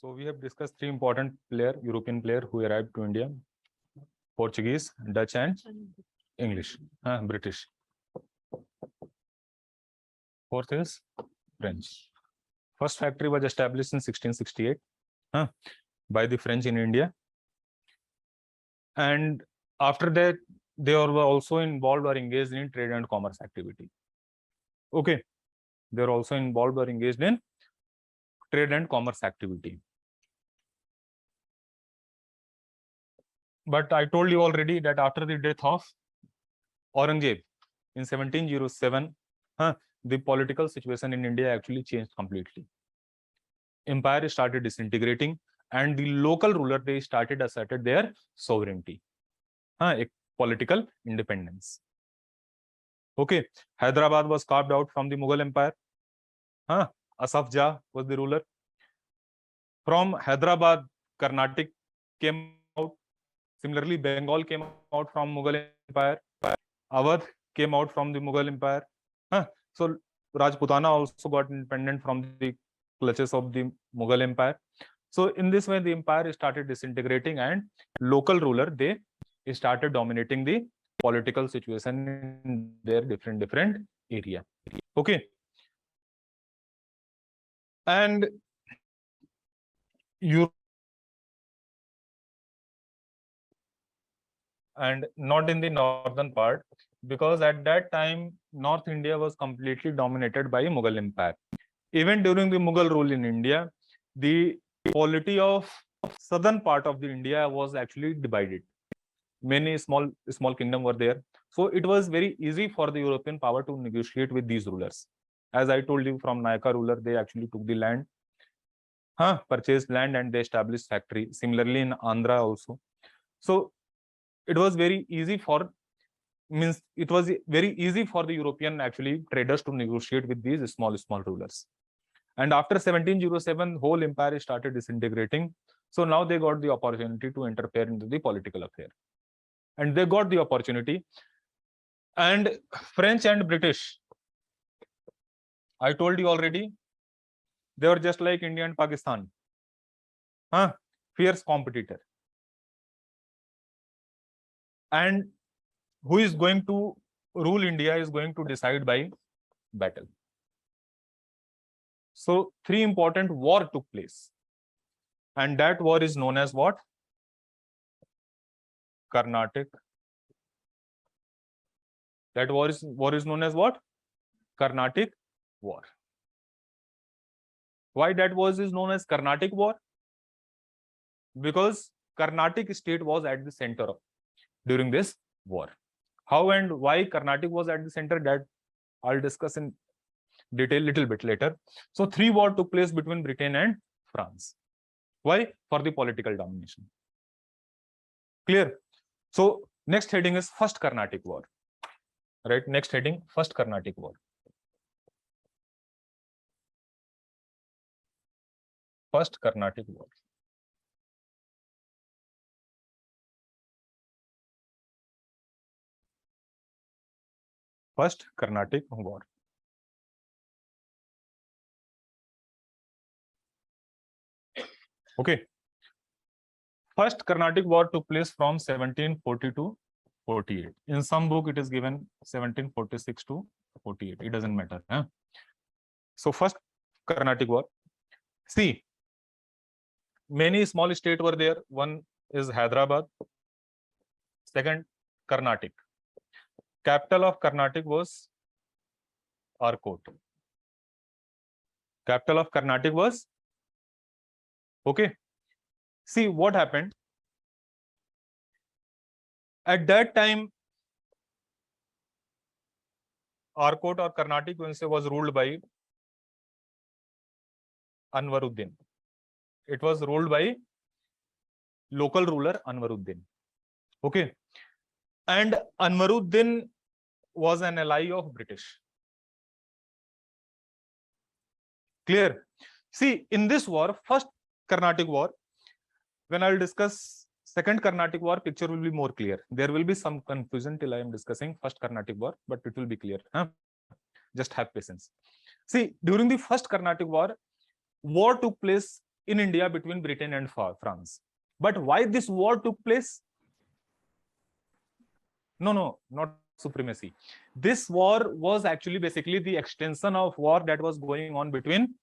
So we have discussed three important European player who arrived to India: Portuguese, Dutch, and English, British. Fourth is French. First factory was established in 1668 by the French in India. And after that, they were also involved or engaged in trade and commerce activity. Okay. They are also involved or engaged in trade and commerce activity. But I told you already that after the death of Aurangzeb in 1707, the political situation in India actually changed completely. Empire started disintegrating, and the local ruler, they started asserted their sovereignty, a political independence. Okay, Hyderabad was carved out from the Mughal Empire. Asaf Jah was the ruler. From Hyderabad, Carnatic came out. Similarly, Bengal came out from Mughal Empire. Awadh came out from the Mughal Empire. So Rajputana also got independent from the clutches of the Mughal Empire. So in this way, the empire started disintegrating, and local ruler, they started dominating the political situation in their different area. Okay. And not in the northern part, because at that time, North India was completely dominated by Mughal Empire. Even during the Mughal rule in India, the polity of southern part of the India was actually divided. Many small kingdoms were there. So it was very easy for the European power to negotiate with these rulers. As I told you, from Nayaka ruler, they actually took the land, purchased land, and they established factory. Similarly in Andhra also. So it was very easy for the European actually traders to negotiate with these small rulers. And after 1707, whole empire started disintegrating. So now they got the opportunity to interfere into the political affair. And they got the opportunity. And French and British, I told you already, they were just like India and Pakistan. Fierce competitor. And who is going to rule India is going to decide by battle. So three important wars took place. And that war is known as what? Carnatic. That war is known as what? Carnatic War. Why that war is known as Carnatic War? Because Carnatic state was at the center during this war. How and why Carnatic was at the center, that I'll discuss in detail little bit later. So three wars took place between Britain and France. Why? For the political domination. Clear? So next heading is First Carnatic War. Right? Next heading, First Carnatic War. First Carnatic War. First Carnatic War. Okay. First Carnatic War took place from 1740 to 48. In some book, it is given 1746 to 48. It doesn't matter. So First Carnatic War. See, many small states were there. One is Hyderabad. Second, Carnatic. Capital of Carnatic was Arcot. Capital of Carnatic was, okay. See what happened. At that time, Arcot or Carnatic was ruled by Anwaruddin. It was ruled by local ruler Anwaruddin. Okay. And Anwaruddin was an ally of British. Clear? See, in this war, First Carnatic War, when I'll discuss Second Carnatic War, picture will be more clear. There will be some confusion till I am discussing First Carnatic War, but it will be clear. Just have patience. See, during the First Carnatic War, war took place in India between Britain and France. But why this war took place? No, not supremacy. This war was actually basically the extension of war that was going on between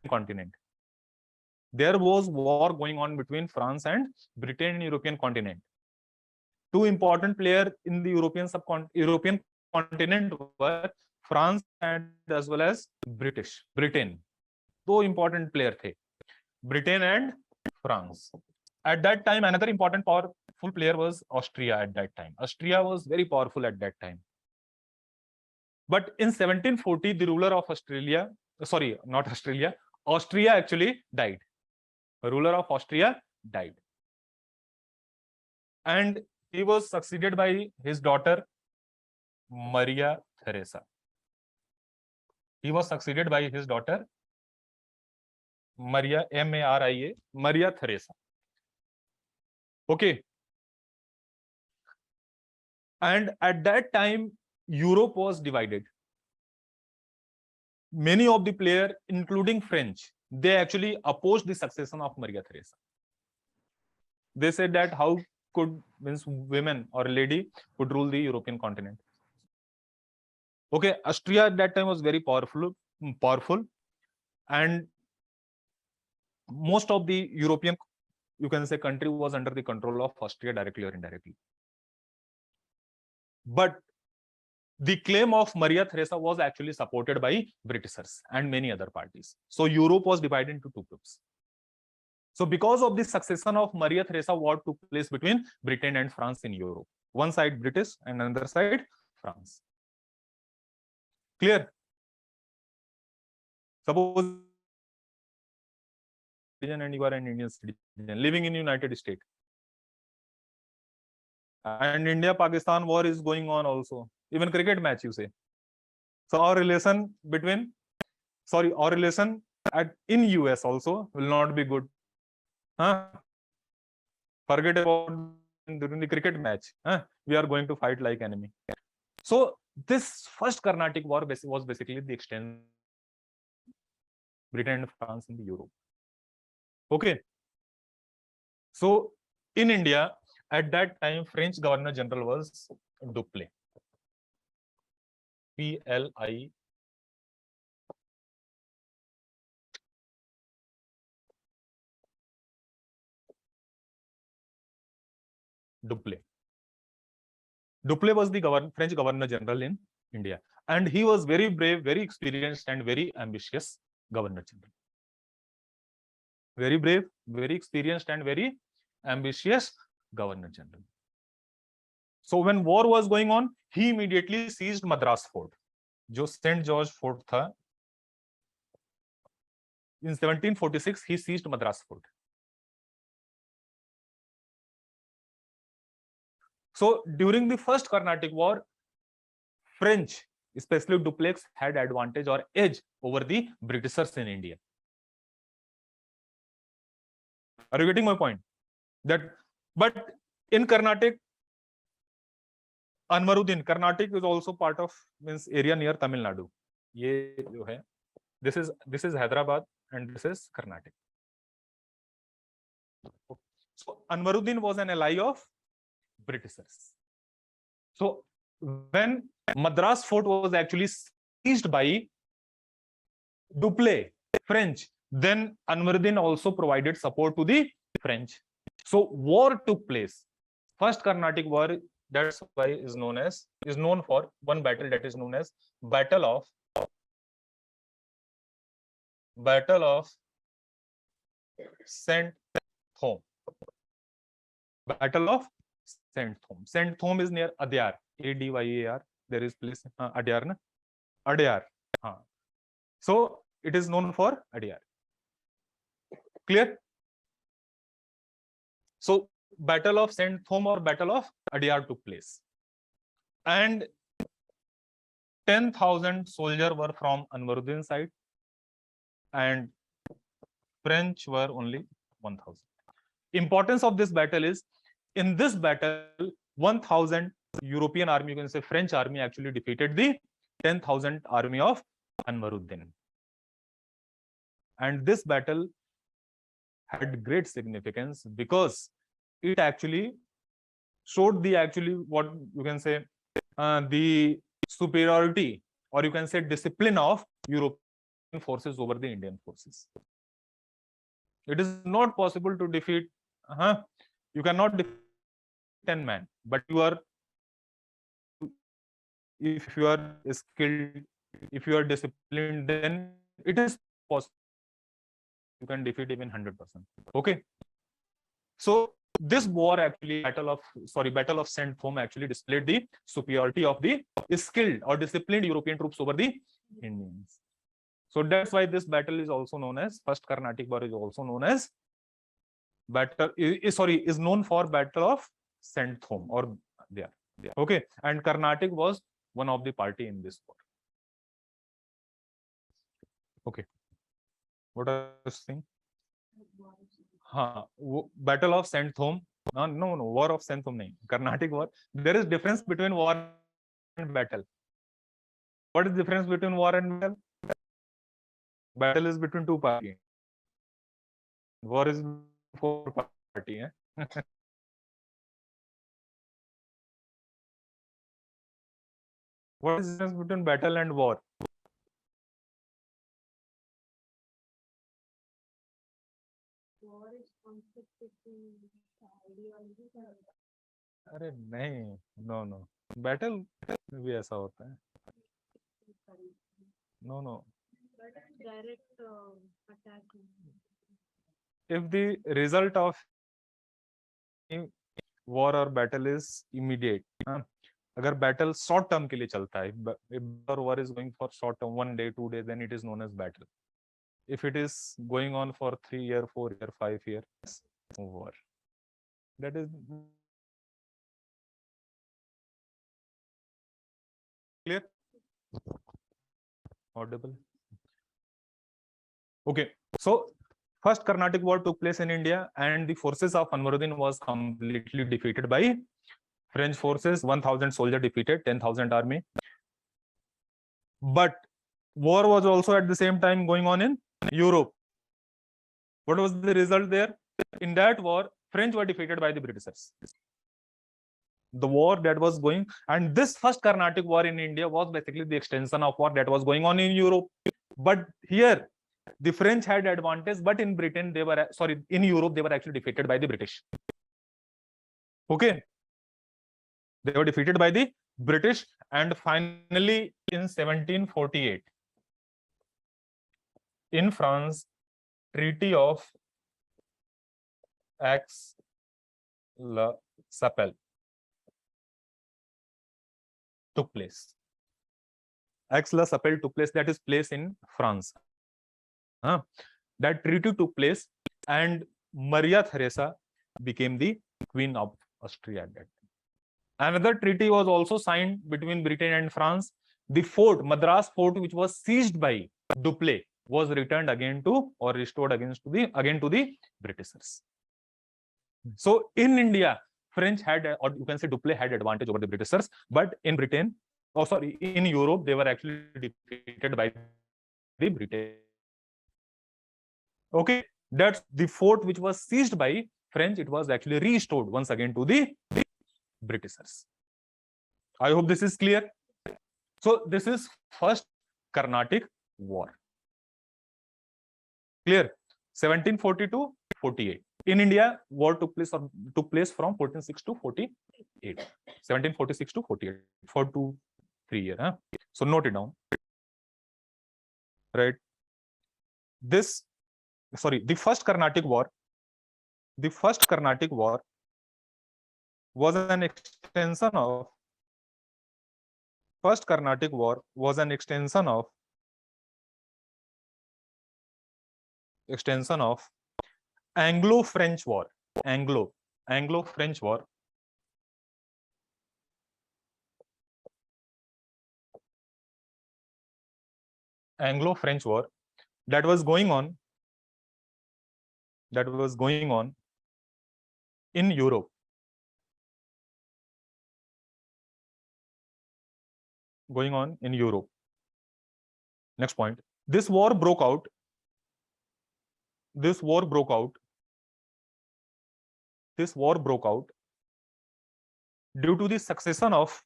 continent. There was war going on between France and Britain in European continent. Two important players in the European continent were France and as well as Britain. Two important players थे, Britain and France. At that time, another important powerful player was Austria at that time. Austria was very powerful at that time. But in 1740, the ruler of Austria actually died. The ruler of Austria died. And he was succeeded by his daughter, Maria Theresa. He was succeeded by his daughter, Maria, M-A-R-I-A, Maria Theresa. Okay. And at that time, Europe was divided. Many of the players, including French, they actually opposed the succession of Maria Theresa. They said that how could women or a lady could rule the European continent. Okay, Austria at that time was very powerful, and most of the European, you can say, country was under the control of Austria directly or indirectly. But the claim of Maria Theresa was actually supported by Britishers and many other parties. So Europe was divided into two groups. So because of the succession of Maria Theresa, war took place between Britain and France in Europe. One side British and another side France. Clear? Suppose and you are an Indian citizen living in United States. And India-Pakistan war is going on also. Even cricket match, you say. So our relation in US also will not be good. Forget about during the cricket match. We are going to fight like enemy. So this first Carnatic war was basically the extent Britain and France in the Europe. Okay. So in India, at that time, French Governor General was Dupleix. P-L-I. Dupleix. Dupleix was the French Governor General in India. And he was very brave, very experienced, and very ambitious Governor General. Very brave, very experienced, and very ambitious Governor General. So when war was going on, he immediately seized Madras Fort, जो St. George Fort था. In 1746, he seized Madras Fort. So during the first Carnatic War, French, especially Dupleix, had advantage or edge over the Britishers in India. Are you getting my point? But in Carnatic, Anwaruddin, Carnatic is also part of area near Tamil Nadu. ये जो है, this is Hyderabad and this is Carnatic. So Anwaruddin was an ally of Britishers. So when Madras Fort was actually seized by Dupleix, French, then Anwaruddin also provided support to the French. So war took place. First Carnatic War, that's why is known for one battle that is known as Battle of Saint Thome. Battle of Saint Thome. Saint Thome is near Adyar. A-D-Y-A-R. There is place Adyar, na? Adyar. So it is known for Adyar. Clear? So Battle of Saint Thome or Battle of Adyar took place. And 10,000 soldiers were from Anwaruddin's side and French were only 1,000. Importance of this battle is, in this battle, 1,000 European army, you can say French army, actually defeated the 10,000 army of Anwaruddin. And this battle had great significance because it actually showed the what you can say the superiority, or you can say discipline of European forces over the Indian forces. It is not possible to defeat, you cannot defeat 10 men, but if you are skilled, if you are disciplined, then it is possible you can defeat even 100%. Okay. So this war actually, Battle of Saint-Thome actually displayed the superiority of the skilled or disciplined European troops over the Indians. So that's why this battle is also known as First Carnatic War, is also known as is known for Battle of Saint-Thome or there. Okay, and Carnatic was one of the party in this war. Okay, what are you saying? Battle of Saint-Thome. No, War of Saint-Thome nahi. Carnatic War. There is difference between war and battle. What is the difference between war and battle? Battle is between two parties. War is four party. What is the difference between battle and war? War is conflict between ideology. अरे नहीं, no. Battle भी ऐसा होता है. No. Direct attack. If the result of war or battle is immediate, अगर battle short term के लिए चलता है, if war is going for short term, 1 day, 2 days, then it is known as battle. If it is going on for 3 year, 4 year, 5 years, war. That is clear? Audible? Okay, so First Carnatic War took place in India, and the forces of Anwaruddin was completely defeated by French forces. 1,000 soldiers defeated, 10,000 army. But war was also at the same time going on in Europe. What was the result there? In that war, French were defeated by the Britishers. The war that was going, and this First Carnatic War in India was basically the extension of war that was going on in Europe. But here, the French had advantage, but in Britain, in Europe, they were actually defeated by the British. Okay. They were defeated by the British, and finally in 1748, in France, Treaty of Aix-la-Chapelle took place. Aix-la-Chapelle took place, that is place in France. That treaty took place, and Maria Theresa became the Queen of Austria at that time. Another treaty was also signed between Britain and France. The fort, Madras Fort, which was seized by Dupleix, was returned again to, or restored again to the Britishers. So in India, French had, or you can say Dupleix had advantage over the Britishers, but in Britain, in Europe, they were actually defeated by the British. Okay, that's the fort which was seized by French. It was actually restored once again to the Britishers. I hope this is clear. So this is First Carnatic War. Clear? 1742-48. In India, war took place from 1406 to 48. 1746 to 48 for 2-3 years. So note it down. Right. The First Carnatic War. The First Carnatic War was an extension of Anglo-French War. Anglo-French War. Anglo-French War that was going on in Europe. Next point. This war broke out this war broke out due to the succession of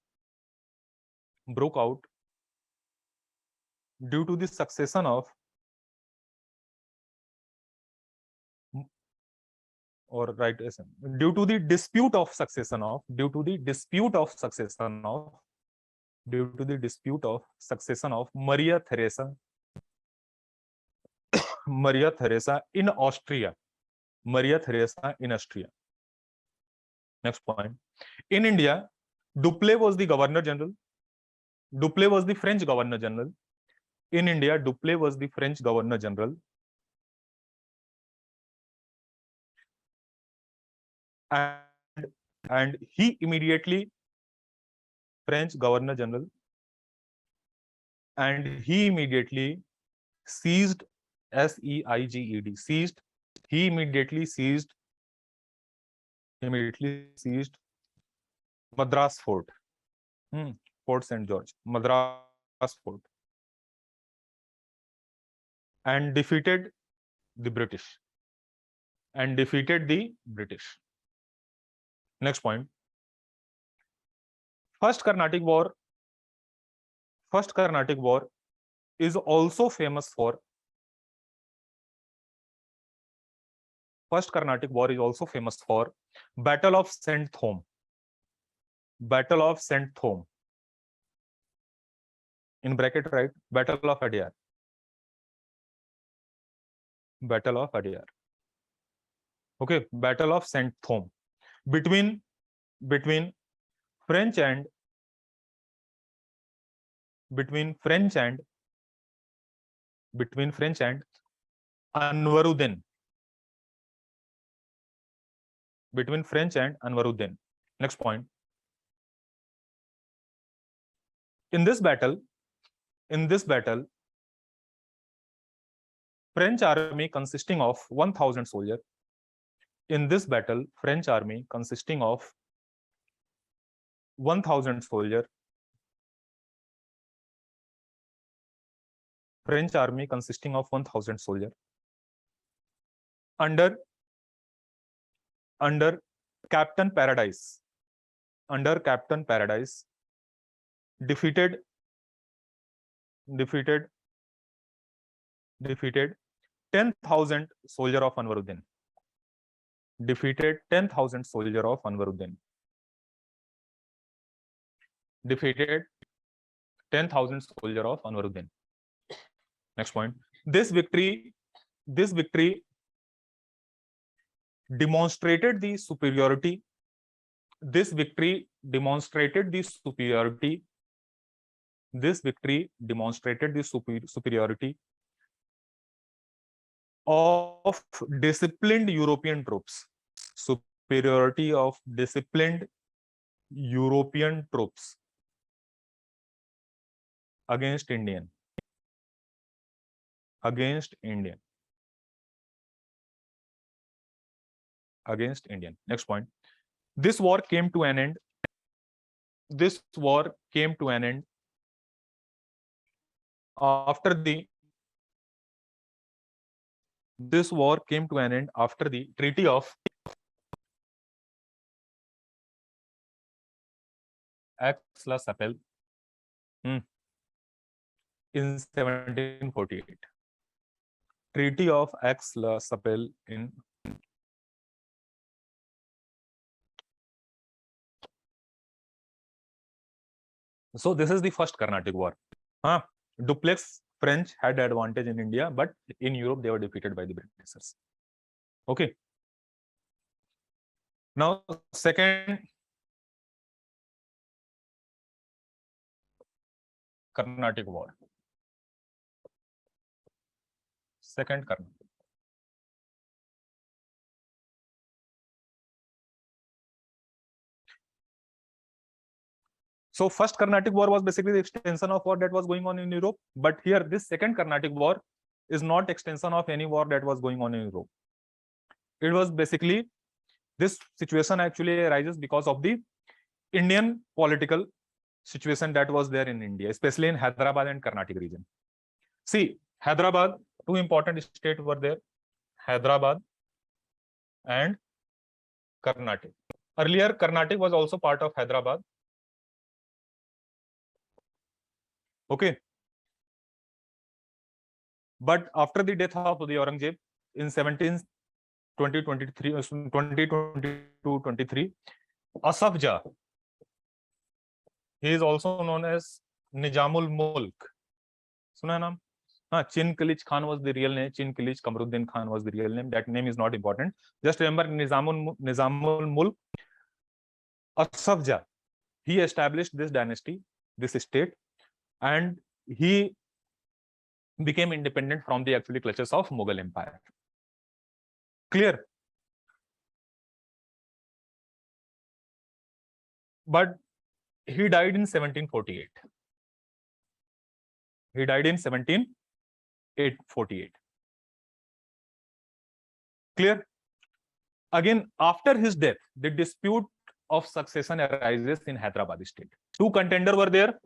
or right due to the dispute of succession of Maria Theresa in Austria. Next point. In India, Dupleix was the Governor General. Dupleix was the French Governor General. In India, Dupleix was the French Governor General. And he immediately French Governor General, and he immediately seized SEIGED seized. He immediately seized Madras Fort, Fort St. George, Madras Fort, and defeated the British. Next point. First Carnatic War is also famous for Battle of St. Thome. In bracket, right? Battle of Adyar. Okay, Battle of St. Thome between French and Anwaruddin. Next point. In this battle, French army consisting of 1,000 soldiers. In this battle, French army consisting of 1,000 soldiers. Under Captain Paradise. Defeated 10,000 soldiers of Anwaruddin. Defeated 10,000 soldiers of Anwaruddin. Next point. This victory demonstrated the superiority. This victory demonstrated the superiority of disciplined European troops. Superiority of disciplined European troops against Indian. Next point. This war came to an end. After the Treaty of Aix-la-Chapelle in 1748. Treaty of Aix-la-Chapelle in So this is the first Carnatic War. Dupleix French had advantage in India, but in Europe they were defeated by the Britishers. Okay. Now second Carnatic War. Second Carnatic. So first Carnatic War was basically the extension of war that was going on in Europe, but here this second Carnatic War is not extension of any war that was going on in Europe. It was basically, this situation actually arises because of the Indian political situation that was there in India, especially in Hyderabad and Carnatic region. See, Hyderabad, two important states were there, Hyderabad and Karnataka. Earlier, Karnataka was also part of Hyderabad. Okay. But after the death of the Aurangzeb in 2022-23, Asaf Jah, he is also known as Nizamul Mulk. Suna naam? Chin Khalij Khan was the real name. Chin Khalij Kamruddin Khan was the real name. That name is not important. Just remember Nizamul Mulk. Asaf Jah, he established this dynasty, this state, and he became independent from the actually clutches of Mughal Empire. Clear? But he died in 1748. He died in 1748. Clear? Again, after his death, the dispute of succession arises in Hyderabad state. Two contenders were there.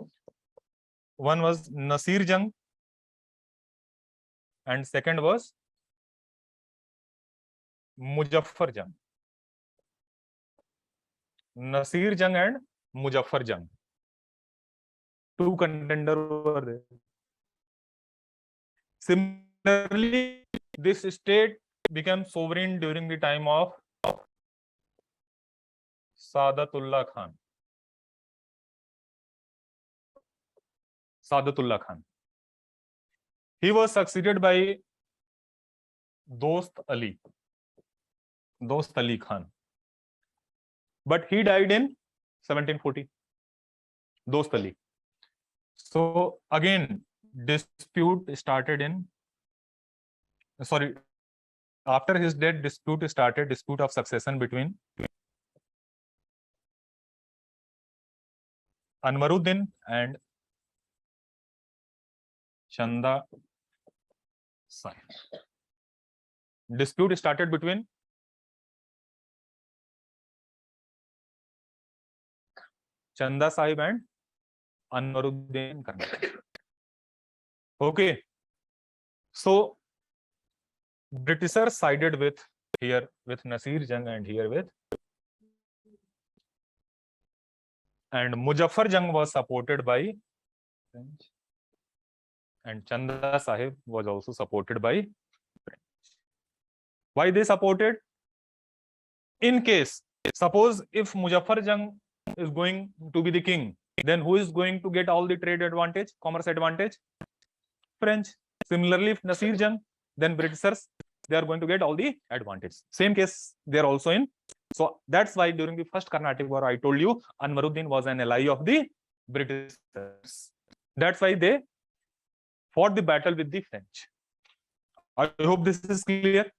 One was Nasir Jung, and second was Muzaffar Jung. Nasir Jung and Muzaffar Jung. Two contenders were there. Similarly, this state became sovereign during the time of Sadatullah Khan. Sadatullah Khan. He was succeeded by Dost Ali Khan. But he died in 1740. Dost Ali. So again, dispute started in, after his death, dispute of succession between Anwaruddin and Chanda Sahib. Dispute started between Chanda Sahib and Anwaruddin Karnataka. Okay. So Britishers sided with Nasir Jung and here with, and Muzaffar Jung was supported by French, and Chanda Sahib was also supported by French. Why they supported? In case, suppose if Muzaffar Jung is going to be the king, then who is going to get all the trade advantage, commerce advantage? French. Similarly, if Nasir Jung, then Britishers, they are going to get all the advantage. Same case they are also in. So that's why during the first Carnatic War, I told you Anwaruddin was an ally of the Britishers. That's why they fought the battle with the French. I hope this is clear.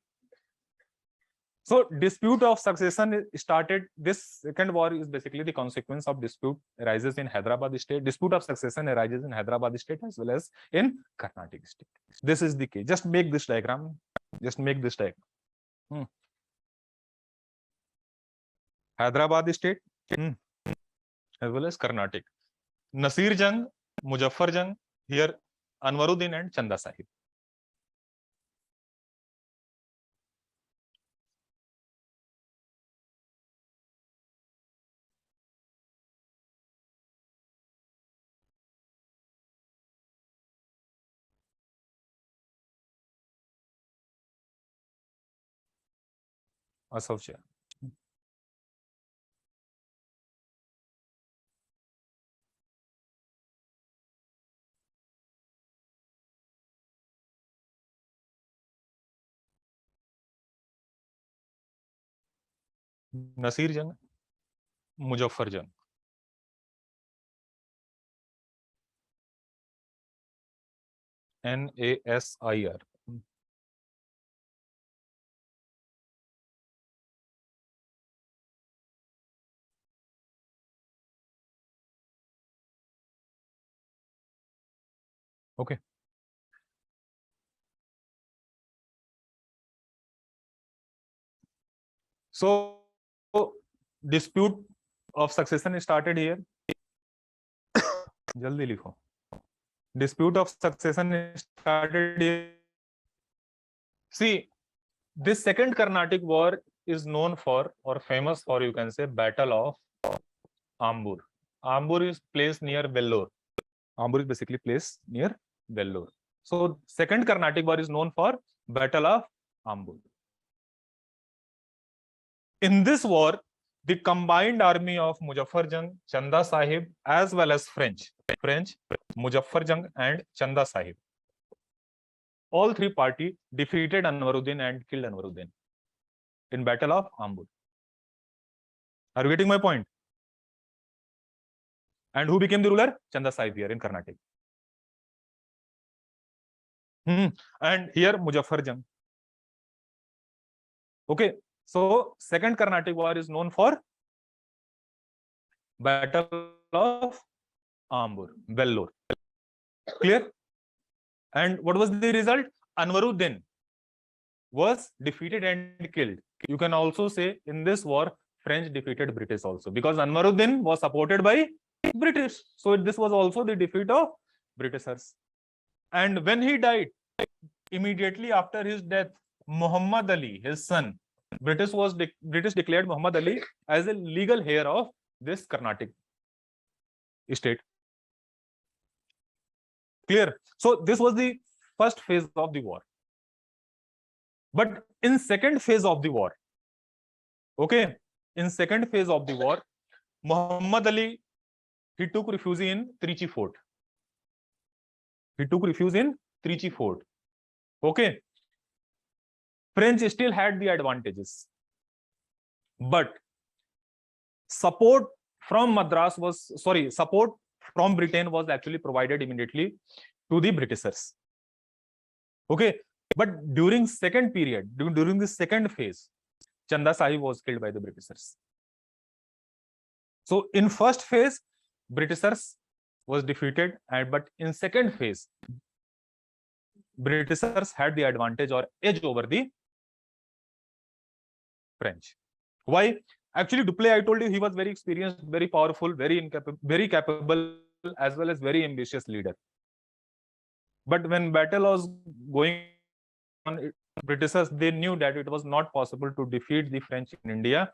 So dispute of succession started. This second war is basically the consequence of dispute arises in Hyderabad state. Dispute of succession arises in Hyderabad state as well as in Karnataka state. This is the case. Just make this diagram. Hyderabad state as well as Karnataka. Nasir Jung, Muzaffar Jung, here Anwaruddin and Chanda Sahib. Asaf Jah. Nasir Jung, Muzaffar Jung. NASIR. Okay. So dispute of succession started here. Jaldi likho. Dispute of succession started here. See, This second Carnatic War is known for, or famous for, you can say, Battle of Ambur. Ambur is placed near Vellore. Ambur is basically placed near Vellore. So second Carnatic War is known for Battle of Ambur. In this war, the combined army of Muzaffarjung, Chanda Sahib, as well as French, Muzaffarjung and Chanda Sahib, all three parties defeated Anwaruddin and killed Anwaruddin in Battle of Ambur. Are you getting my point? And who became the ruler? Chanda Sahib here in Karnataka. And here Muzaffarjung. Okay, so second Carnatic War is known for Battle of Ambur, Vellore. Clear? And what was the result? Anwaruddin was defeated and killed. You can also say in this war, French defeated British also, because Anwaruddin was supported by British. So this was also the defeat of Britishers. And when he died, immediately after his death, Muhammad Ali, his son, British declared Muhammad Ali as a legal heir of this Carnatic state. Clear? So this was the first phase of the war. But in second phase of the war, okay, in second phase of the war, Muhammad Ali, he took refuge in Trichy Fort. Okay. French still had the advantages, but support from Britain was actually provided immediately to the Britishers. Okay, but during second period, during the second phase, Chanda Sahib was killed by the Britishers. So in first phase, Britishers was defeated, but in second phase, Britishers had the advantage or edge over the French. Why? Actually, Dupleix, I told you, he was very experienced, very powerful, very capable, as well as very ambitious leader. But when battle was going on, Britishers, they knew that it was not possible to defeat the French in India.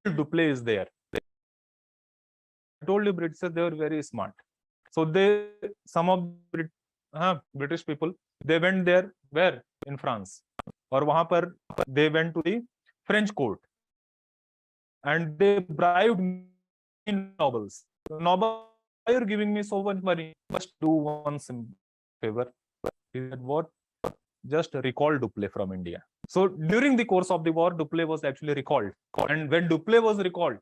Dupleix is there. I told you, Britishers, they were very smart. So some of British people, they went there, where? In France. Or wahan par they went to the French court. And they bribed nobles. Noble, why are you giving me so much money? Just do one simple favor. He said, what? Just recall Dupleix from India. So during the course of the war, Dupleix was actually recalled. And when Dupleix was recalled,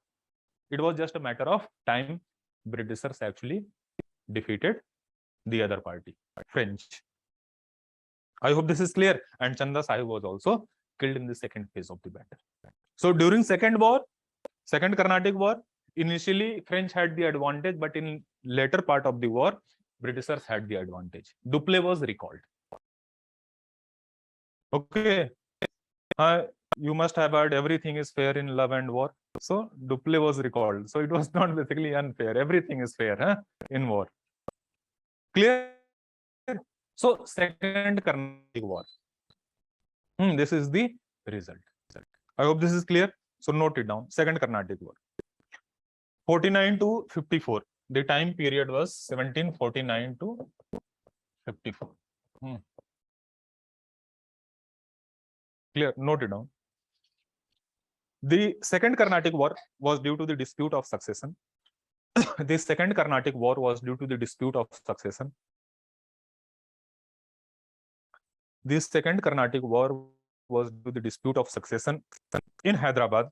it was just a matter of time. Britishers actually defeated the other party, French. I hope this is clear. And Chanda Sahib was also killed in the second phase of the battle. So during second Carnatic War, initially French had the advantage, but in later part of the war, Britishers had the advantage. Dupleix was recalled. Okay. You must have heard everything is fair in love and war. So Dupleix was recalled. So it was not basically unfair. Everything is fair in war. Clear? So second Carnatic War. This is the result. I hope this is clear. So note it down. Second Carnatic War. 49 to 54. The time period was 1749 to 54. Clear? Note it down. The second Carnatic War was due to the dispute of succession. The second Carnatic War was due to the dispute of succession. The second Carnatic War was due to the dispute of succession in Hyderabad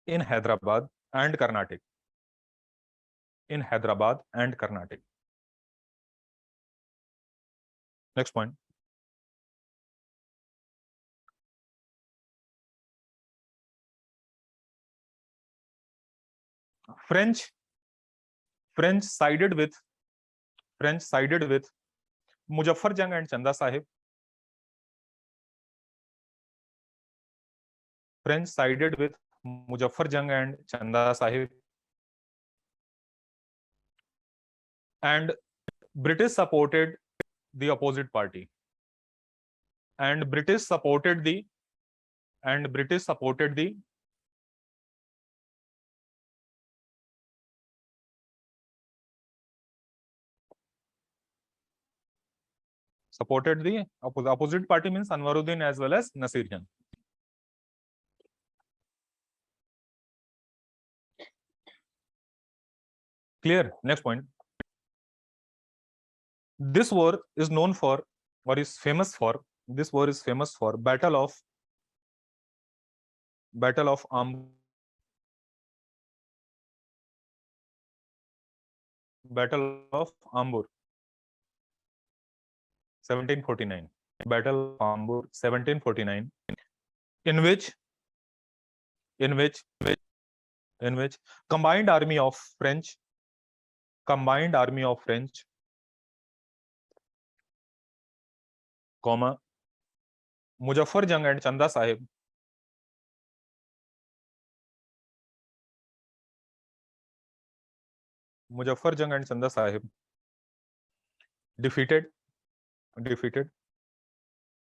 and Carnatic. In Hyderabad and Carnatic. Next point. French sided with Muzaffarjung and Chanda Sahib. French sided with Muzaffarjung and Chanda Sahib. And British supported the opposite party. and British supported the opposite party means Anwaruddin as well as Nasir Jang. Clear? Next point. This war is known for, or is famous for, this war is famous for Battle of Ambur. Battle of Ambur, 1749. Battle of Ambur, 1749, in which combined army of French, comma, Muzaffar Jang and Chanda Sahib, defeated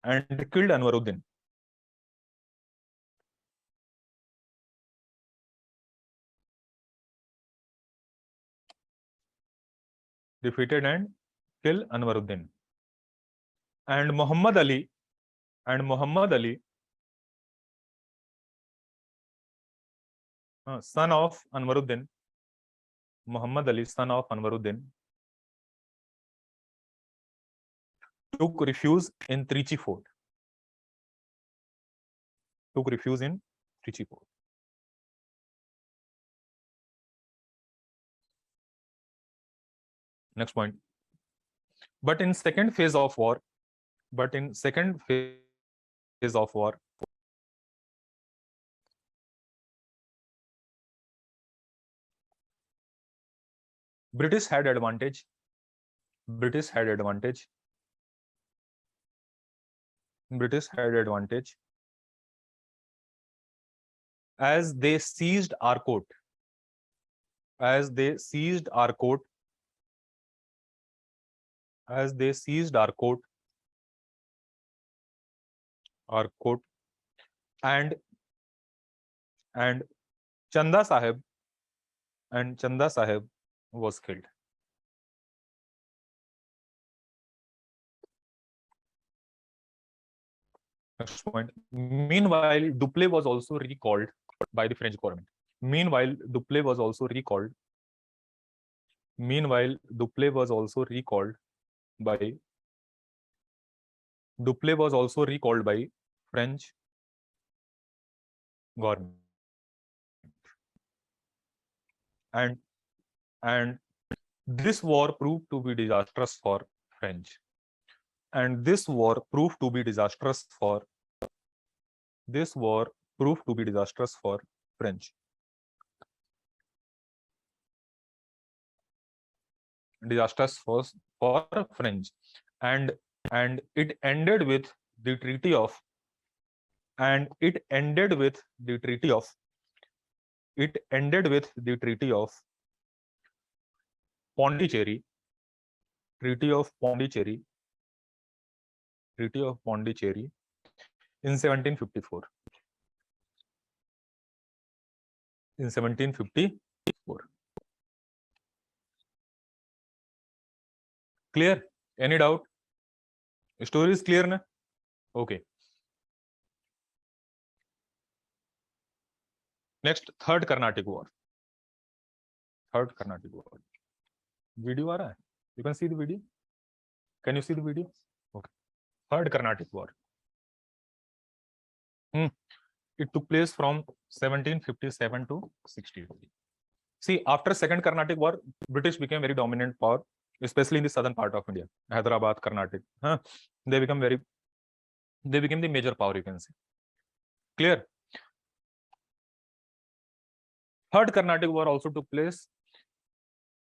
and killed Anwaruddin. Defeated and killed Anwaruddin. And Muhammad Ali, son of Anwaruddin, Muhammad Ali, son of Anwaruddin, took refuge in Trichy Fort. Next point. But in second phase of war, British had advantage as they seized Arcot. And Chanda Sahib was killed. Next point. Meanwhile, Dupleix was also recalled by the French government. Meanwhile, Dupleix was also recalled by French government. And this war proved to be disastrous for French. Disastrous for French, and it ended with the treaty of Pondicherry, in 1754. Clear? Any doubt? Story is clear, na? Okay. Next, third Carnatic War. Video aa raha hai? You can see the video. Can you see the video? Okay. Third Carnatic War. It took place from 1757 to 60. See, after Second Carnatic War, British became very dominant power, especially in the southern part of India, Hyderabad, Carnatic. They became the major power, you can say. Clear? Third Carnatic War also took place.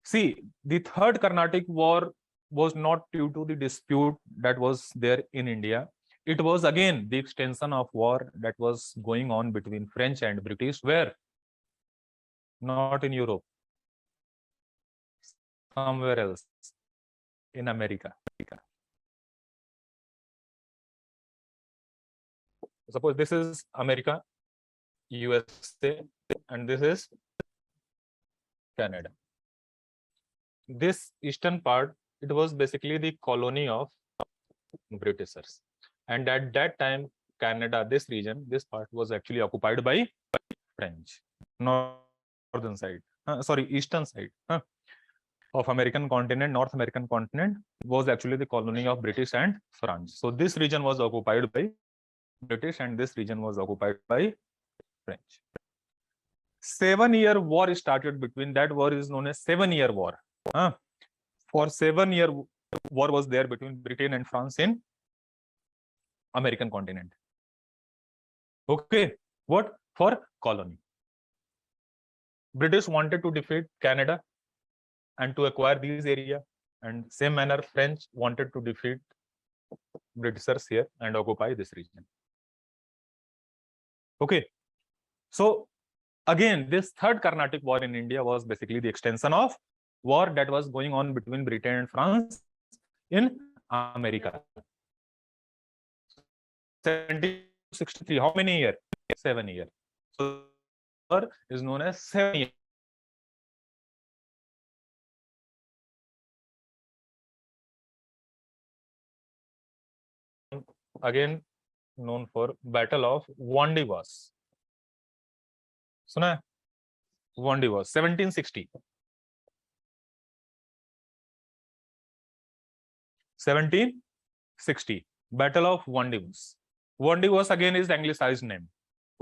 See, the Third Carnatic War was not due to the dispute that was there in India. It was again the extension of war that was going on between French and British. Where? Not in Europe. Somewhere else. In America. suppose this is America, USA, and this is Canada. This eastern part, it was basically the colony of Britishers, and at that time, Canada, this region, this part was actually occupied by French. Northern side, eastern side of American continent, North American continent was actually the colony of British and France. So this region was occupied by British, and this region was occupied by French. 7-year war started between. That war is known as 7-year war. For 7-year war was there between Britain and France in American continent. Okay, what? For colony. British wanted to defeat Canada and to acquire these area, and same manner French wanted to defeat Britishers here and occupy this region. Okay, so again, this third Carnatic War in India was basically the extension of war that was going on between Britain and France in America. 1763, how many years? 7 years. So war is known as 7 years. Again known for Battle of Vendée was. Suna? Vendée was 1760. 1760. Battle of Vendée was. Vendée was again is anglicized name.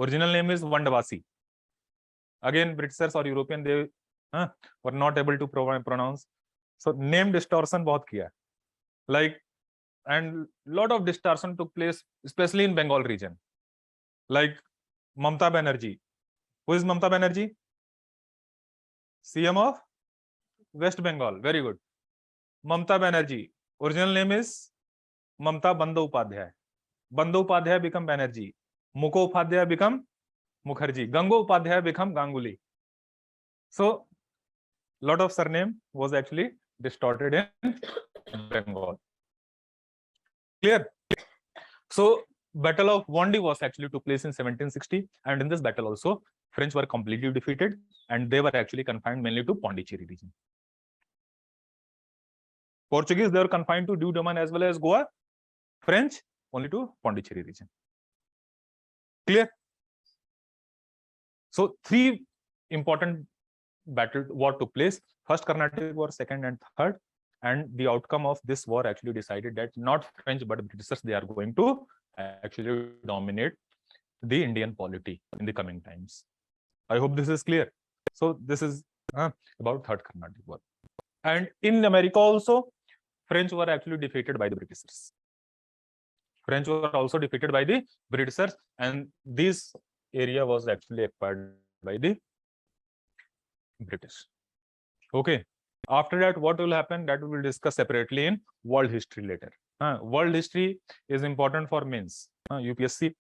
Original name is Vandavasi. Again, Britishers or European, they were not able to pronounce. So name distortion bahut kiya. Like, and lot of distortion took place, especially in Bengal region. Like Mamata Banerjee. Who is Mamata Banerjee? CM of West Bengal. Very good. Mamata Banerjee. Original name is Mamata Bandyopadhyay. Bandyopadhyay become Banerjee. Mukhopadhyay become Mukherjee. Gangotpadhyay become Ganguly. So, lot of surname was actually distorted in Bengal. Clear? So, Battle of Vendée was actually took place in 1760, and in this battle also, French were completely defeated, and they were actually confined mainly to Pondicherry region. Portuguese, they were confined to Diu Domain as well as Goa. French only to Pondicherry region. Clear? So 3 important battle war took place. First Carnatic War, second and third, and the outcome of this war actually decided that not French but Britishers, they are going to actually dominate the Indian polity in the coming times. I hope this is clear. So this is about third Carnatic War. And in America also, French were actually defeated by the Britishers. French were also defeated by the Britishers, and this area was actually acquired by the British. Okay. After that, what will happen? That we will discuss separately in world history later. World history is important for mains. UPSC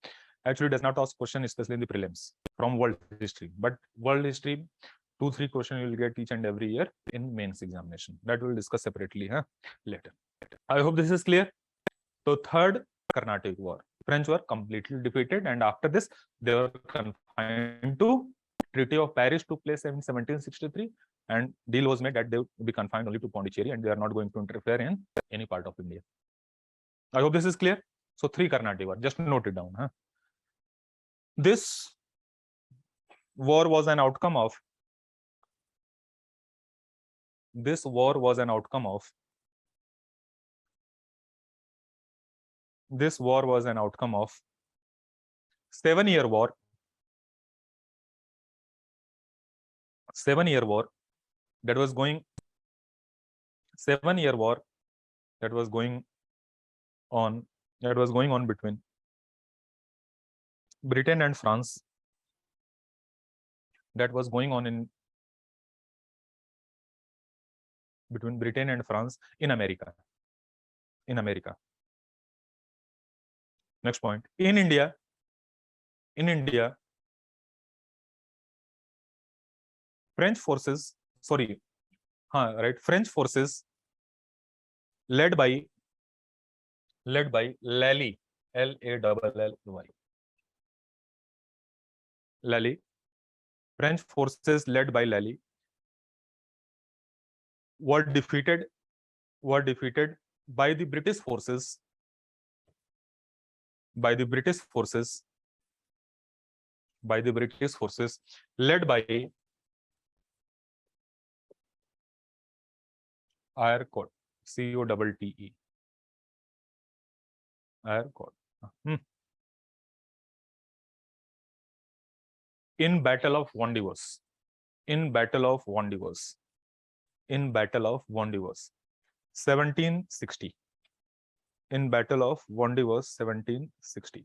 actually does not ask question, especially in the prelims, from world history. But world history, 2-3 questions you will get each and every year in mains examination. That we will discuss separately later. I hope this is clear. So third Carnatic War, French were completely defeated, and after this they were confined to Treaty of Paris took place in 1763, and deal was made that they would be confined only to Pondicherry, and they are not going to interfere in any part of India. I hope this is clear. So 3 Carnatic War, just note it down. This war was an outcome of this war was an outcome of 7-year war. 7-year war that was going 7-year war that was going on between Britain and France, that was going on in between Britain and France in America. Next point. In India, French forces led by Lally, Lally, Lally. French forces led by Lally were defeated by the British forces led by Aircott, COTTE. Aircott. In Battle of Vandivas. In Battle of Vandivas. 1760. In Battle of Vandivas, 1760.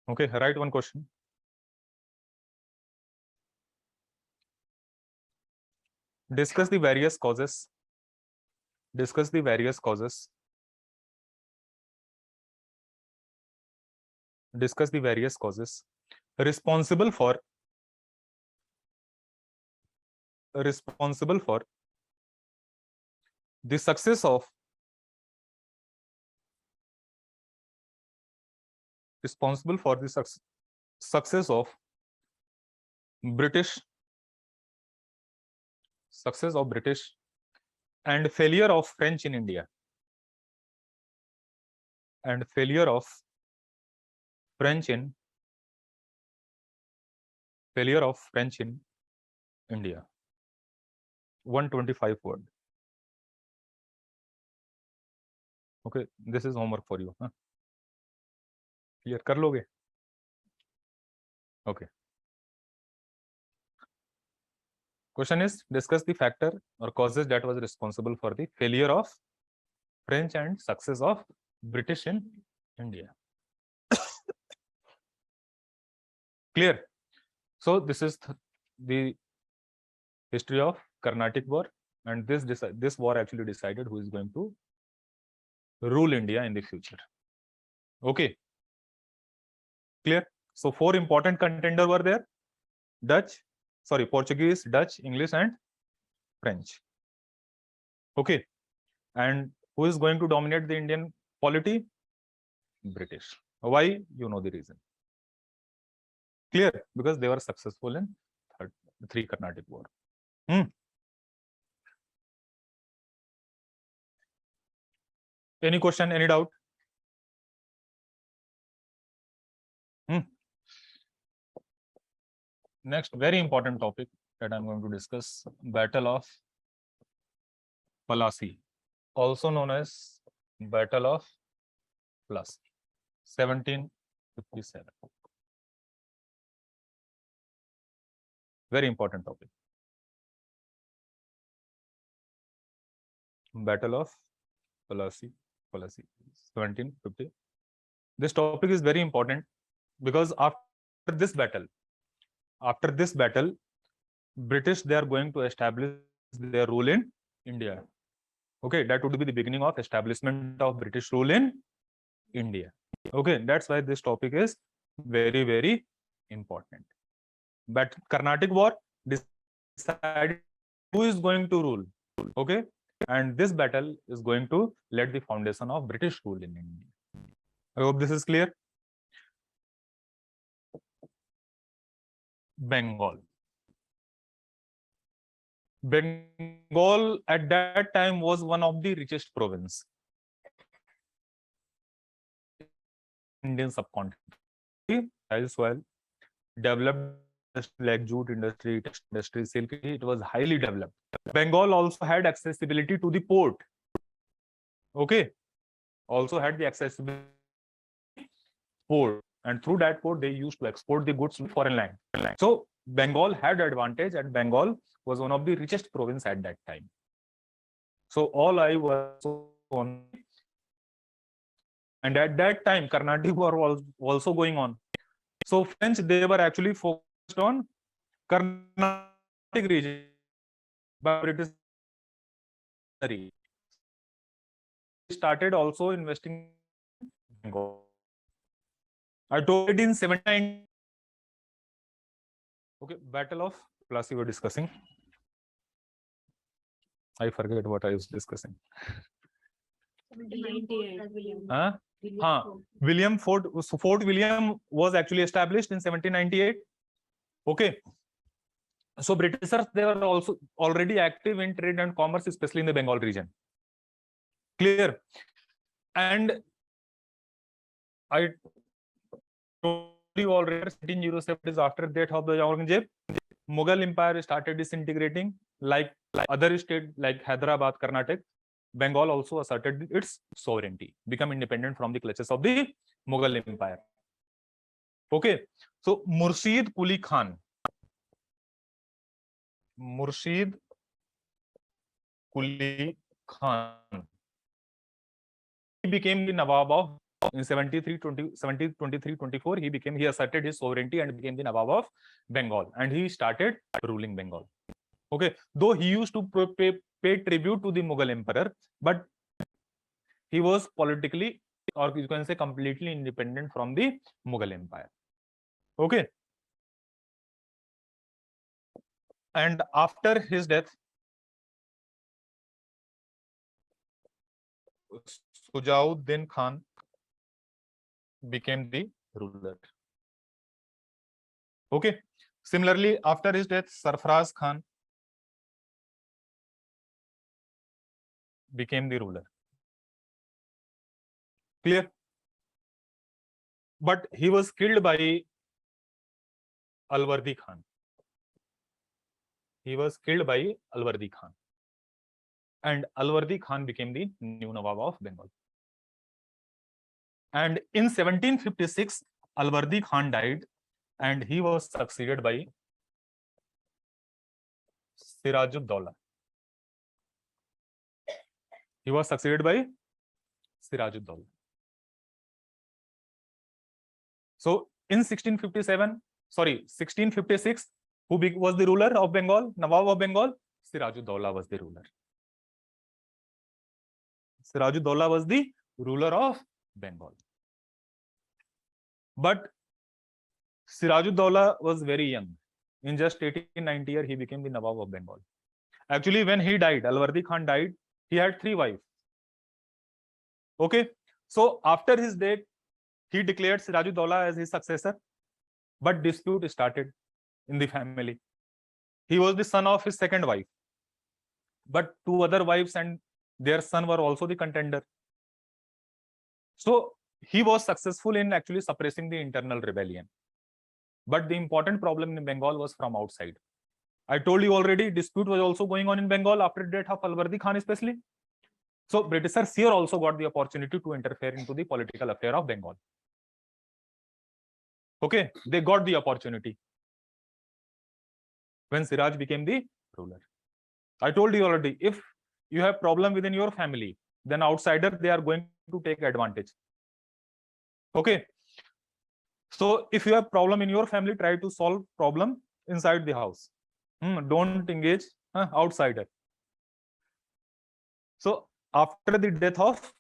Okay, write one question. Discuss the various causes. Responsible for the success of British and failure of French in India. Failure of French in India. 125 word. Okay, this is homework for you. Clear कर लोगे? Okay. Question is, discuss the factor or causes that was responsible for the failure of French and success of British in India. Clear? So this is the history of Carnatic War, and this war actually decided who is going to rule India in the future. Okay. Clear? So 4 important contenders were there: Portuguese, Dutch, English, and French. Okay. And who is going to dominate the Indian polity? British. Why? You know the reason. Clear? Because they were successful in 3 Carnatic War. Any question? Any doubt? Next, very important topic that I'm going to discuss: Battle of Plassey, also known as Battle of Plassey, 1757. Very important topic. Battle of Plassey, 1750. This topic is very important because after this battle, British, they are going to establish their rule in India. Okay, that would be the beginning of establishment of British rule in India. Okay, that's why this topic is very, very important. But Carnatic War decided who is going to rule. Okay, and this battle is going to let the foundation of British rule in India. I hope this is clear. Bengal at that time was one of the richest province Indian subcontinent. As well, developed like jute industry, textile industry, silk, it was highly developed. Bengal also had accessibility to the port. Okay, also had the accessibility port, and through that port they used to export the goods to foreign land. So Bengal had advantage, and Bengal was one of the richest province at that time. So all I was on, and at that time Carnatic War was also going on. So French, they were actually focused on Carnatic region, but British started also investing in Bengal. I told it in 79. Okay, Battle of Plassey we're discussing. I forget what I was discussing. William Fort William was actually established in 1798. Okay. So Britishers, they were also already active in trade and commerce, especially in the Bengal region. Clear? And I told you already, 1707 is after death of the Aurangzeb. Mughal Empire started disintegrating, like other states like Hyderabad, Karnataka. Bengal also asserted its sovereignty, become independent from the clutches of the Mughal Empire. Okay, so Murshid Quli Khan. Murshid Quli Khan. He became the Nawab of in 1723-24. He asserted his sovereignty and became the Nawab of Bengal, and he started ruling Bengal. Okay, though he used to pay tribute to the Mughal emperor, but he was politically, or you can say, completely independent from the Mughal Empire. Okay. And after his death, Sujauddin Khan became the ruler. Okay. Similarly, after his death, Sarfaraz Khan became the ruler. Clear? But he was killed by Alwardi Khan. He was killed by Alwardi Khan. And Alwardi Khan became the new Nawab of Bengal. And in 1756, Alwardi Khan died, and he was succeeded by Sirajud-Dowla. He was succeeded by Sirajud-Dowla. So in 1656, who was the ruler of Bengal, Nawab of Bengal? Sirajud-Dowla was the ruler. Sirajud-Dowla was the ruler of Bengal. But Sirajud-Dowla was very young. In just 18-19 years, he became the Nawab of Bengal. Actually, when he died, Alwardi Khan died, he had 3 wives. Okay. So after his death, he declared Sirajud-Dowla as his successor. But dispute started in the family. He was the son of his second wife. But 2 other wives and their son were also the contender. So he was successful in actually suppressing the internal rebellion. But the important problem in Bengal was from outside. I told you already, dispute was also going on in Bengal after the death of Alwardi Khan especially. So Britishers here also got the opportunity to interfere into the political affair of Bengal. Okay, they got the opportunity when Siraj became the ruler. I told you already, if you have problem within your family, then outsider, they are going to take advantage. Okay. So if you have problem in your family, try to solve problem inside the house. Don't engage outsider. So after the death of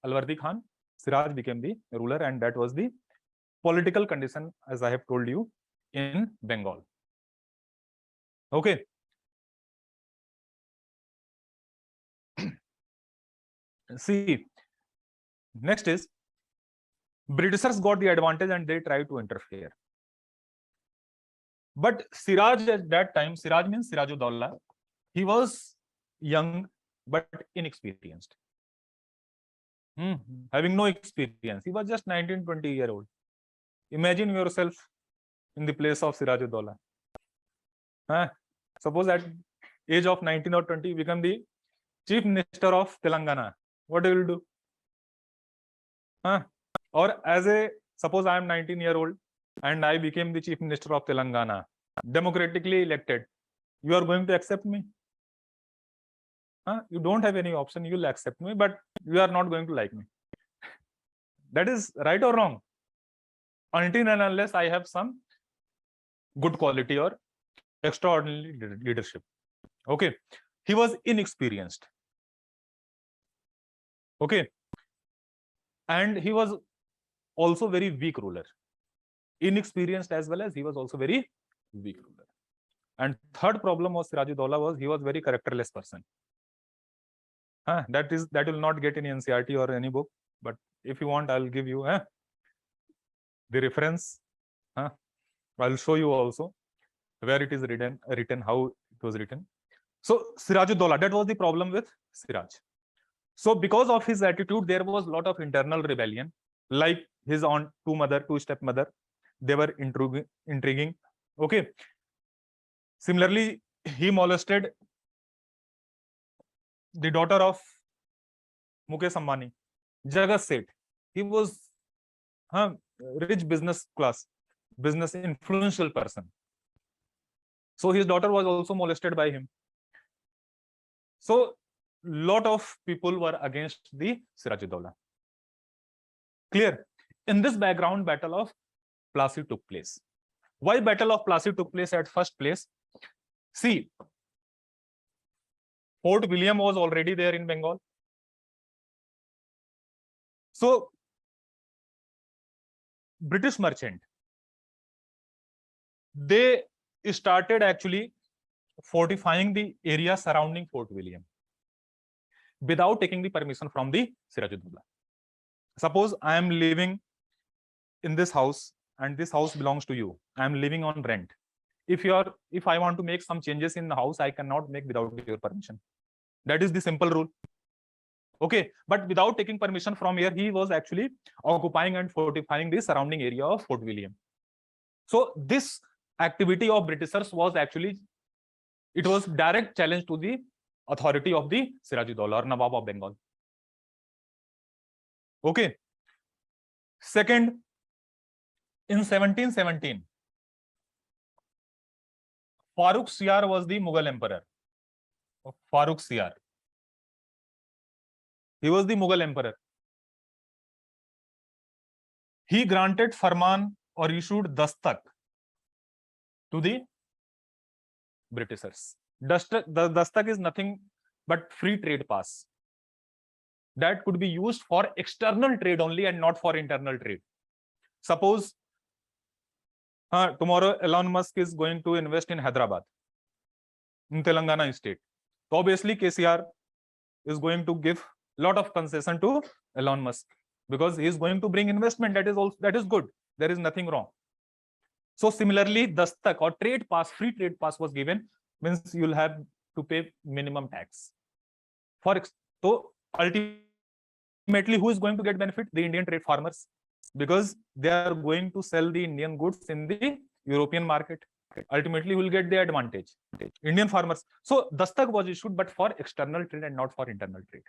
Alwardi Khan, Siraj became the ruler, and that was the political condition, as I have told you, in Bengal. Okay. See, next is Britishers got the advantage and they tried to interfere. But Siraj at that time, Siraj means Sirajud-Dowla, he was young but inexperienced. Having no experience. He was just 19-20-year-old. Imagine yourself in the place of Sirajud-Dowla. Suppose at age of 19 or 20, you become the Chief Minister of Telangana. What will you do? Or suppose I am 19-year-old and I became the Chief Minister of Telangana, democratically elected. You are going to accept me? You don't have any option. You will accept me, but you are not going to like me. That is right or wrong? Until and unless I have some good quality or extraordinary leadership. Okay. He was inexperienced. Okay. And he was also very weak ruler. Inexperienced as well as he was also very weak ruler. And third problem was Sirajud-Dowla was he was very characterless person. That will not get in NCERT or any book, but if you want, I'll give you the reference. I'll show you also where it is written, how it was written. So Sirajuddaula, that was the problem with Siraj. So because of his attitude, there was a lot of internal rebellion, like his two stepmother, they were intriguing. Okay. Similarly, he molested the daughter of Mukesh Ambani, Jagat Seth. He was rich business class, business influential person. So his daughter was also molested by him. So lot of people were against the Sirajuddaula. Clear? In this background, Battle of Plassey took place. Why Battle of Plassey took place at first place? See, Fort William was already there in Bengal. So British merchant, they started actually fortifying the area surrounding Fort William without taking the permission from the Sirajuddaula. Suppose I am living in this house and this house belongs to you. I am living on rent. If I want to make some changes in the house, I cannot make without your permission. That is the simple rule. Okay, but without taking permission from here, he was actually occupying and fortifying the surrounding area of Fort William. So this activity of Britishers was actually, it was direct challenge to the authority of the Sirajuddaula or Nawab of Bengal. Okay. Second, in 1717, Farrukh Siyar was the Mughal emperor. Farrukh Siyar. He was the Mughal emperor. He granted Farman or issued Dastak to the Britishers. The Dastak is nothing but free trade pass. That could be used for external trade only and not for internal trade. Suppose tomorrow Elon Musk is going to invest in Hyderabad, in Telangana state. So obviously KCR is going to give a lot of concession to Elon Musk because he is going to bring investment. That is good. There is nothing wrong. So similarly, Dastak or trade pass, free trade pass was given, means you'll have to pay minimum tax. So ultimately, who is going to get benefit? The Indian trade farmers, because they are going to sell the Indian goods in the European market. Ultimately, will get the advantage. Indian farmers. So Dastak was issued, but for external trade and not for internal trade.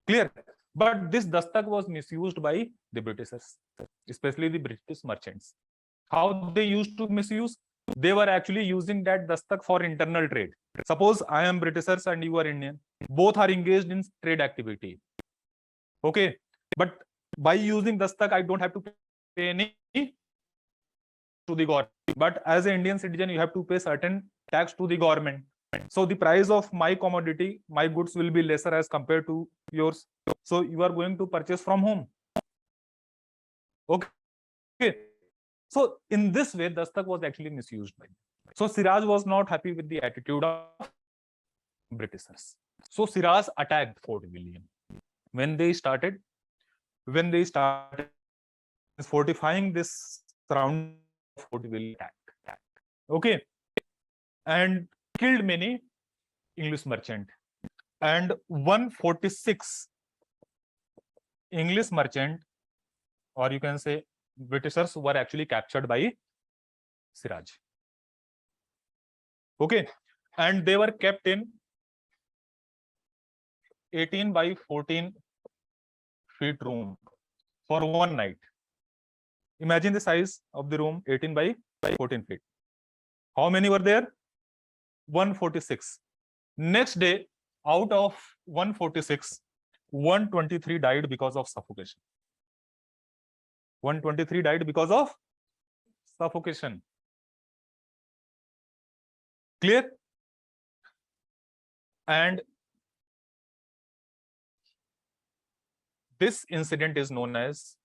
Clear? But this Dastak was misused by the Britishers, especially the British merchants. How they used to misuse? They were actually using that Dastak for internal trade. Suppose I am Britishers and you are Indian. Both are engaged in trade activity. Okay. But by using Dastak, I don't have to pay any to the government. But as an Indian citizen, you have to pay certain tax to the government. So the price of my commodity, my goods will be lesser as compared to yours. So you are going to purchase from home. Okay. So in this way, Dastak was actually misused by them. So Siraj was not happy with the attitude of Britishers. So Siraj attacked Fort William. When they started fortifying this surrounding Fort William, okay, and killed many English merchant, and 146 English merchant, or you can say Britishers, were actually captured by Siraj. Okay, and they were kept in 18 by 14 feet room for one night. Imagine the size of the room, 18 by 14 feet. How many were there? 146. Next day, out of 146, 123 died because of suffocation. 123 died because of suffocation. Clear? And this incident is known as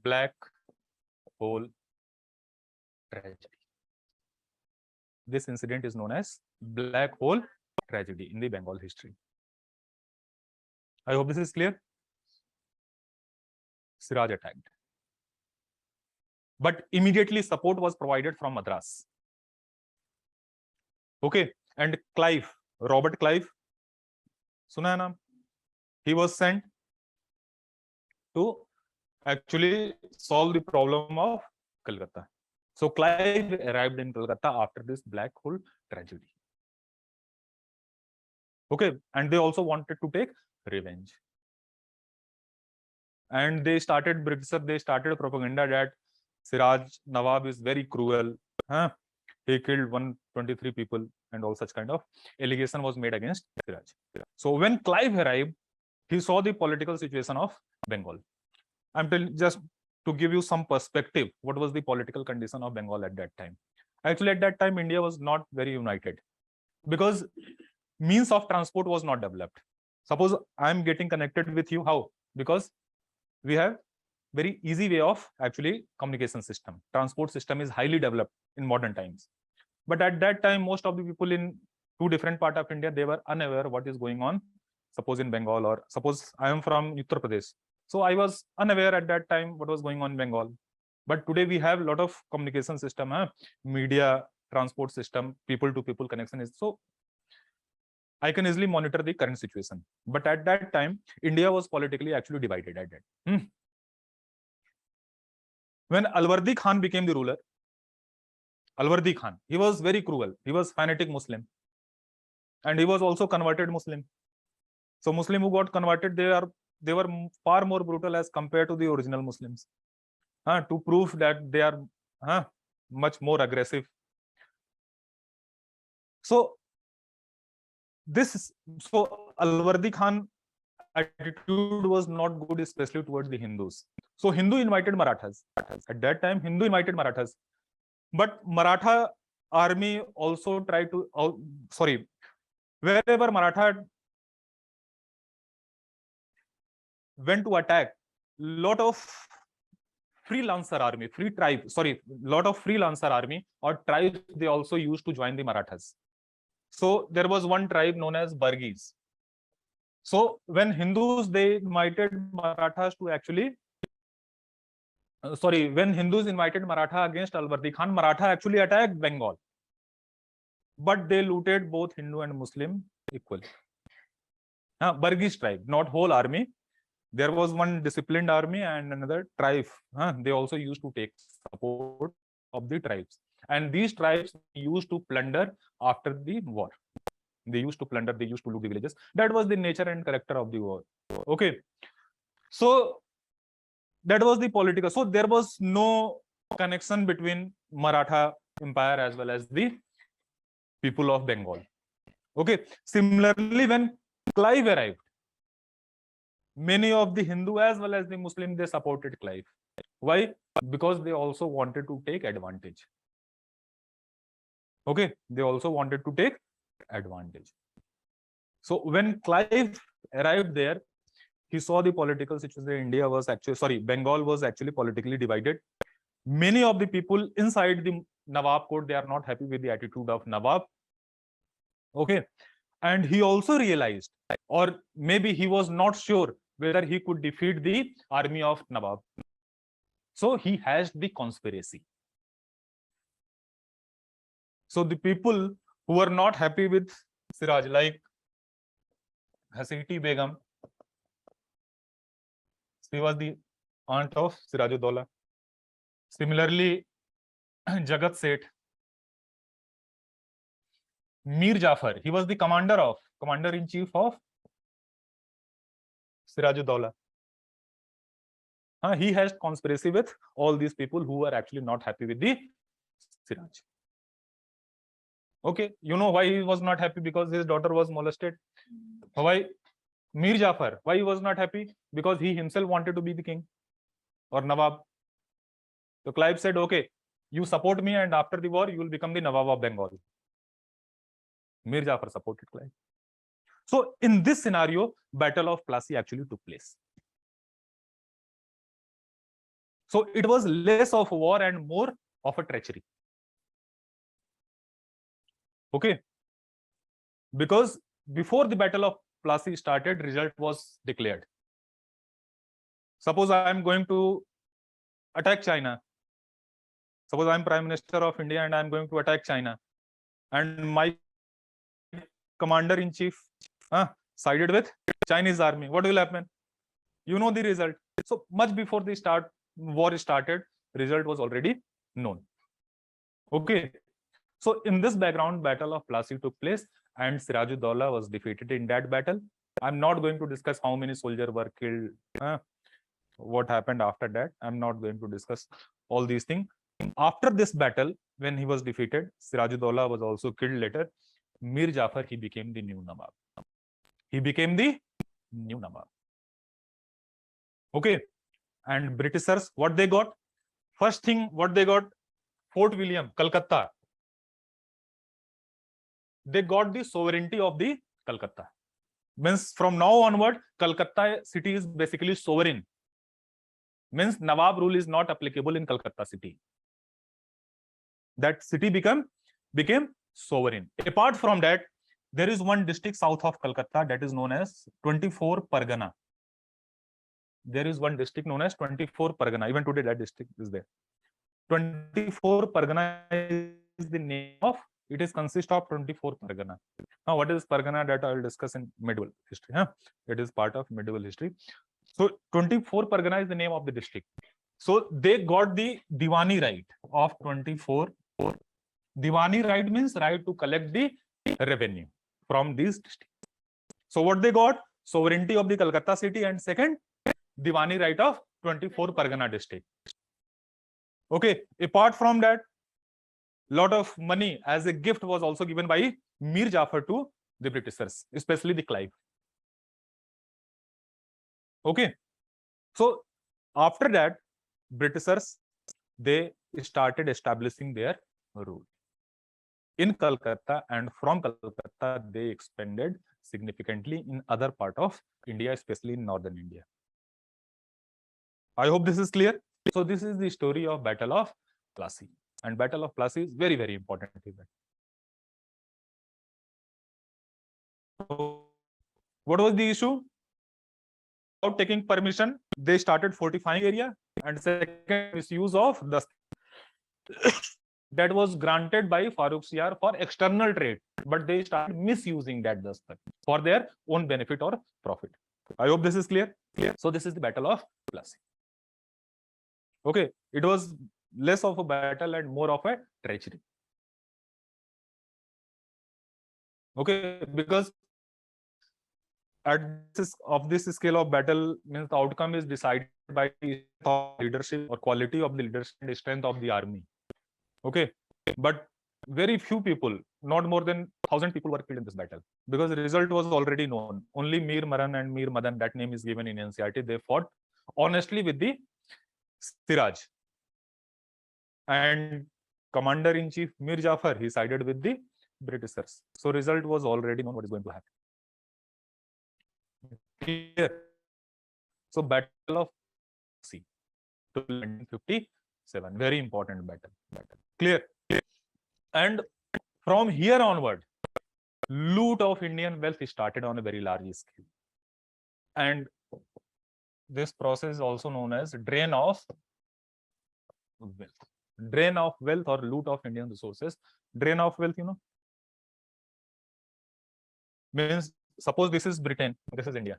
Black Hole Tragedy. This incident is known as black hole tragedy in the Bengal history. I hope this is clear. Siraj attacked, but immediately support was provided from Madras. Okay, and Clive, Robert Clive, suna hai naam? He was sent to actually solve the problem of Calcutta. So Clive arrived in Calcutta after this black hole tragedy. Okay, and they also wanted to take revenge. And they started propaganda that Siraj Nawab is very cruel. Huh? He killed 123 people and all such kind of allegation was made against Siraj. So when Clive arrived, he saw the political situation of Bengal. I'm telling just to give you some perspective, what was the political condition of Bengal at that time? Actually, at that time, India was not very united because means of transport was not developed. Suppose I'm getting connected with you, how? Because we have very easy way of actually communication system. Transport system is highly developed in modern times. But at that time, most of the people in two different parts of India, they were unaware what is going on. Suppose in Bengal, or suppose I am from Uttar Pradesh. So I was unaware at that time what was going on in Bengal. But today we have a lot of communication system, media, transport system, people to people connection is so I can easily monitor the current situation. But at that time, India was politically actually divided at that. When Alwardi Khan became the ruler, Alwardi Khan, he was very cruel. He was fanatic Muslim. And he was also converted Muslim. So Muslim who got converted, they were far more brutal as compared to the original Muslims. To prove that they are much more aggressive. So Alwardi Khan attitude was not good, especially towards the Hindus. So Hindu invited Marathas. At that time, Hindu invited Marathas. But Maratha army also tried to, wherever Maratha went to attack, lot of freelancer army or tribes, they also used to join the Marathas. So there was one tribe known as Bargis. So when Hindus, they invited Marathas to actually, when Hindus invited Maratha against Alwardi Khan, Maratha actually attacked Bengal. But they looted both Hindu and Muslim equally. Bargis tribe, not whole army. There was one disciplined army and another tribe. They also used to take support of the tribes. And these tribes used to plunder after the war. They used to plunder, they used to loot the villages. That was the nature and character of the war. Okay. So that was the political. So there was no connection between Maratha Empire as well as the people of Bengal. Okay. Similarly, when Clive arrived, many of the Hindu as well as the Muslim, they supported Clive. Why? Because they also wanted to take advantage. Okay, they also wanted to take advantage. So when Clive arrived there, he saw the political situation. Bengal was actually politically divided. Many of the people inside the Nawab court, they are not happy with the attitude of Nawab. Okay, and he also realized, or maybe he was not sure whether he could defeat the army of Nawab. So he hatched the conspiracy. So the people who were not happy with Siraj, like Hasiti Begum, she was the aunt of Siraj-ud-Dawla. Similarly, Jagat Seth, Mir Jafar, he was the commander-in-chief of Siraj-ud-Dawla. He has conspiracy with all these people who were actually not happy with the Siraj. Okay, you know why he was not happy? Because his daughter was molested. Why? Mir Jafar, why he was not happy? Because he himself wanted to be the king or Nawab. So Clive said, okay, you support me and after the war, you will become the Nawab of Bengal. Mir Jafar supported Clive. So in this scenario, Battle of Plassey actually took place. So it was less of a war and more of a treachery. Okay. Because before the Battle of Plassey started, result was declared. Suppose I am going to attack China. Suppose I am Prime Minister of India and I am going to attack China, and my commander-in-chief sided with Chinese army. What will happen? You know the result. So much before the war started, result was already known. Okay. So in this background, Battle of Plassey took place, and Siraj-ud-Dawla was defeated in that battle. I'm not going to discuss how many soldiers were killed, what happened after that. I'm not going to discuss all these things. After this battle, when he was defeated, Siraj-ud-Dawla was also killed later. Mir Jafar, he became the new Nawab. He became the new Nawab. Okay. And Britishers, what they got? First thing, what they got? Fort William, Calcutta. They got the sovereignty of the Calcutta. Means from now onward, Calcutta city is basically sovereign. Means Nawab rule is not applicable in Calcutta city. That city became sovereign. Apart from that, there is one district south of Calcutta that is known as 24 Pargana. There is one district known as 24 Pargana. Even today, that district is there. 24 Pargana is the name of, it is consist of 24 Pargana. Now, what is Pargana? That I will discuss in medieval history. It is part of medieval history. So 24 Pargana is the name of the district. So they got the Diwani right of 24. Diwani right means right to collect the revenue from these districts. So what they got? Sovereignty of the Calcutta city, and second, Diwani right of 24 Pargana district. Okay. Apart from that, lot of money as a gift was also given by Mir Jafar to the Britishers, especially the Clive. Okay. So after that, Britishers, they started establishing their rule in Calcutta, and from Calcutta they expanded significantly in other part of India, especially in northern India. I hope this is clear. So this is the story of Battle of Plassey, and Battle of Plassey is very, very important event. So what was the issue? Without taking permission, they started fortifying area, and second, misuse of the that was granted by Farrukhsiyar for external trade, but they started misusing that dastak for their own benefit or profit. I hope this is clear. So this is the Battle of Plassey. Okay, it was less of a battle and more of a treachery. Okay, because at this scale of battle, means the outcome is decided by leadership or quality of the leadership and strength of the army. Okay, but very few people, not more than 1,000 people were killed in this battle, because the result was already known. Only Mir Maran and Mir Madan, that name is given in NCERT. They fought honestly with the Siraj, and Commander-in-Chief Mir Jafar, he sided with the Britishers. So result was already known what is going to happen. Clear? So Battle of Plassey, 1957, very important battle. Clear? And from here onward, loot of Indian wealth started on a very large scale. And this process is also known as drain of wealth. Drain of wealth or loot of Indian resources. Drain of wealth, you know, means suppose this is Britain, this is India.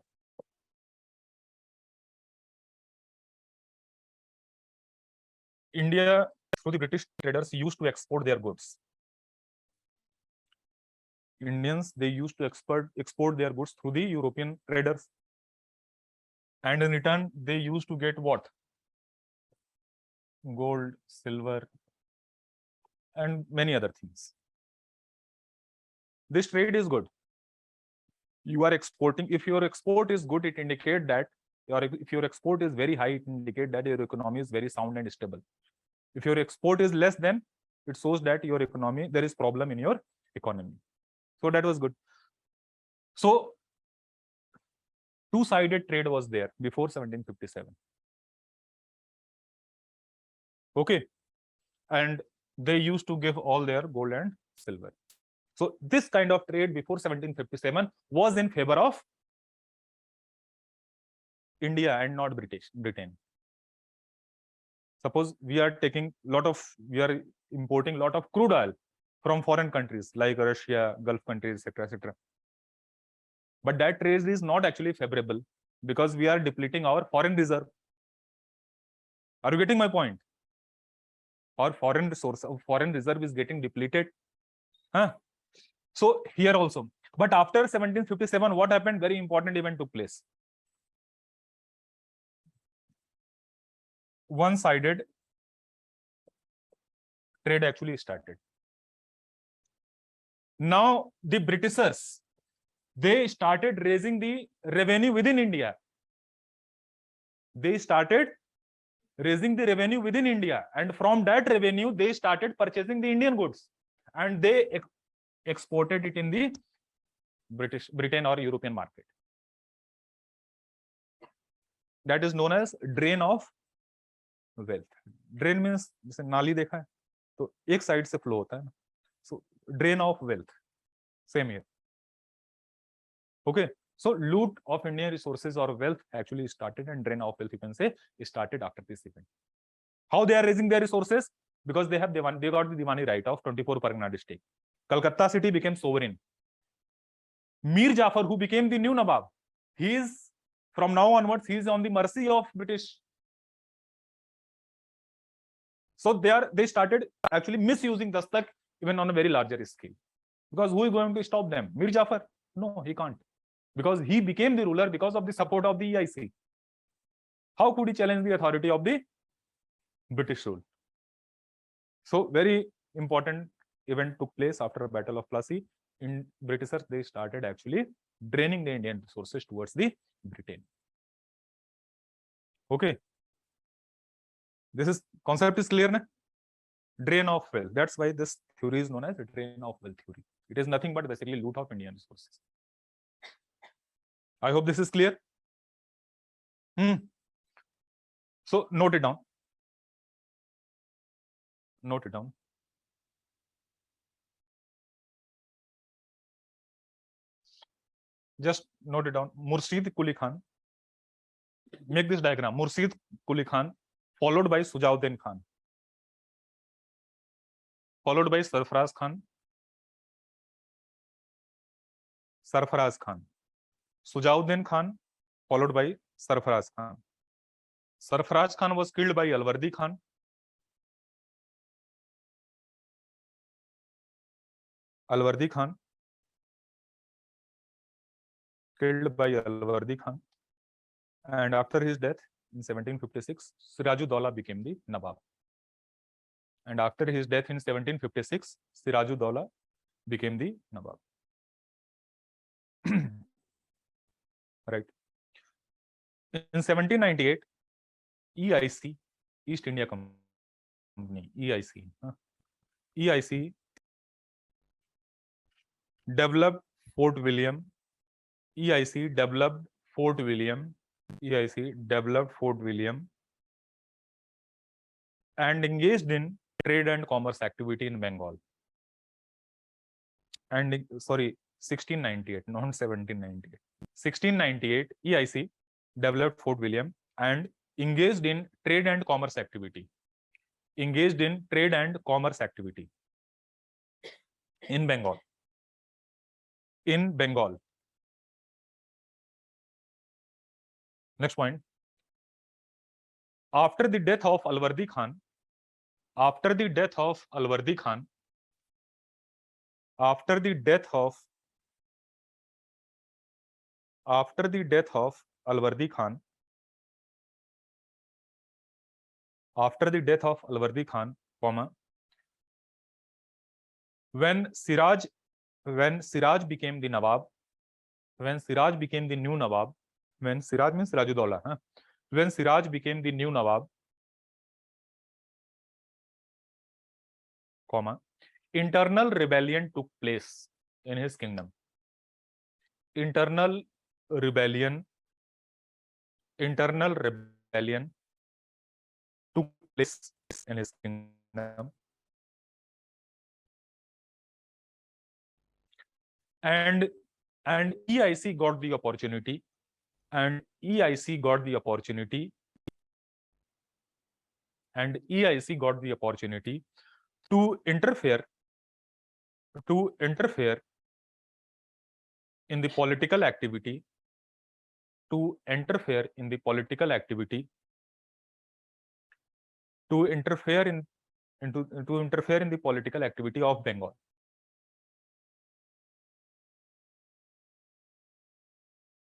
India, through the British traders, used to export their goods. Indians, they used to export their goods through the European traders. And in return, they used to get what? Gold, silver, and many other things. This trade is good. You are exporting. If your export is good, it indicates that if your export is very high, it indicates that your economy is very sound and stable. If your export is less, then it shows that your economy, there is problem in your economy. So that was good. So two-sided trade was there before 1757. Okay. And they used to give all their gold and silver. So this kind of trade before 1757 was in favor of India and not Britain. Suppose we are importing lot of crude oil from foreign countries like Russia, Gulf countries, etc., etc. But that trade is not actually favorable because we are depleting our foreign reserve. Are you getting my point? Our foreign reserve is getting depleted. So here also. But after 1757, what happened? Very important event took place. One-sided trade actually started. Now the Britishers, they started raising the revenue within India. They started raising the revenue within India, and from that revenue they started purchasing the Indian goods, and they exported it in the Britain or European market. That is known as drain of wealth. Drain means जैसे नाली देखा है तो एक side से flow होता है ना, so drain of wealth, same here. Okay, so loot of Indian resources or wealth actually started, and drain of wealth, you can say, started after this event. How they are raising their resources? Because they got the Diwani right of 24 Pargana district. Calcutta city became sovereign. Mir Jafar, who became the new Nawab, he is from now onwards, he is on the mercy of British. So they started actually misusing Dastak even on a very larger scale. Because who is going to stop them? Mir Jafar? No, he can't. Because he became the ruler because of the support of the EIC. How could he challenge the authority of the British rule? So very important event took place after the Battle of Plassey. In Britishers, they started actually draining the Indian resources towards the Britain. Okay. This concept is clear, na? Drain of wealth. That's why this theory is known as drain of wealth theory. It is nothing but basically loot of Indian resources. I hope this is clear. So note it down. Note it down. Just note it down. Murshid Quli Khan. Make this diagram. Murshid Quli Khan, followed by Sujauddin Khan, followed by Sarfaraz Khan. Sarfaraz Khan. Sujauddin Khan, followed by Sarfaraz Khan. Sarfaraz Khan was killed by Alwardi Khan. Alwardi Khan, killed by Alwardi Khan. And after his death in 1756, Siraj-ud-Daulah became the Nawab. And after his death in 1756, Siraj-ud-Daulah became the Nawab. Right. In 1798, EIC, East India Company, EIC developed Fort William. EIC developed Fort William. EIC developed Fort William and engaged in trade and commerce activity in Bengal. And sorry, 1698, not 1798. 1698, EIC developed Fort William and engaged in trade and commerce activity. Engaged in trade and commerce activity in Bengal. In Bengal. Next point. After the death of Alwardi Khan, after the death of Alwardi Khan, after the death of Alwardi Khan, after the death of Alwardi Khan, comma, when Siraj became the Nawab, when Siraj became the new Nawab, when Siraj means Siraj-ud-Daulah, when Siraj became the new Nawab, comma, internal rebellion took place in his kingdom. Internal rebellion took place in his kingdom. and EIC got the opportunity, and EIC got the opportunity, and EIC got the opportunity to interfere in the political activity, to interfere in the political activity, to interfere in to interfere in the political activity of Bengal.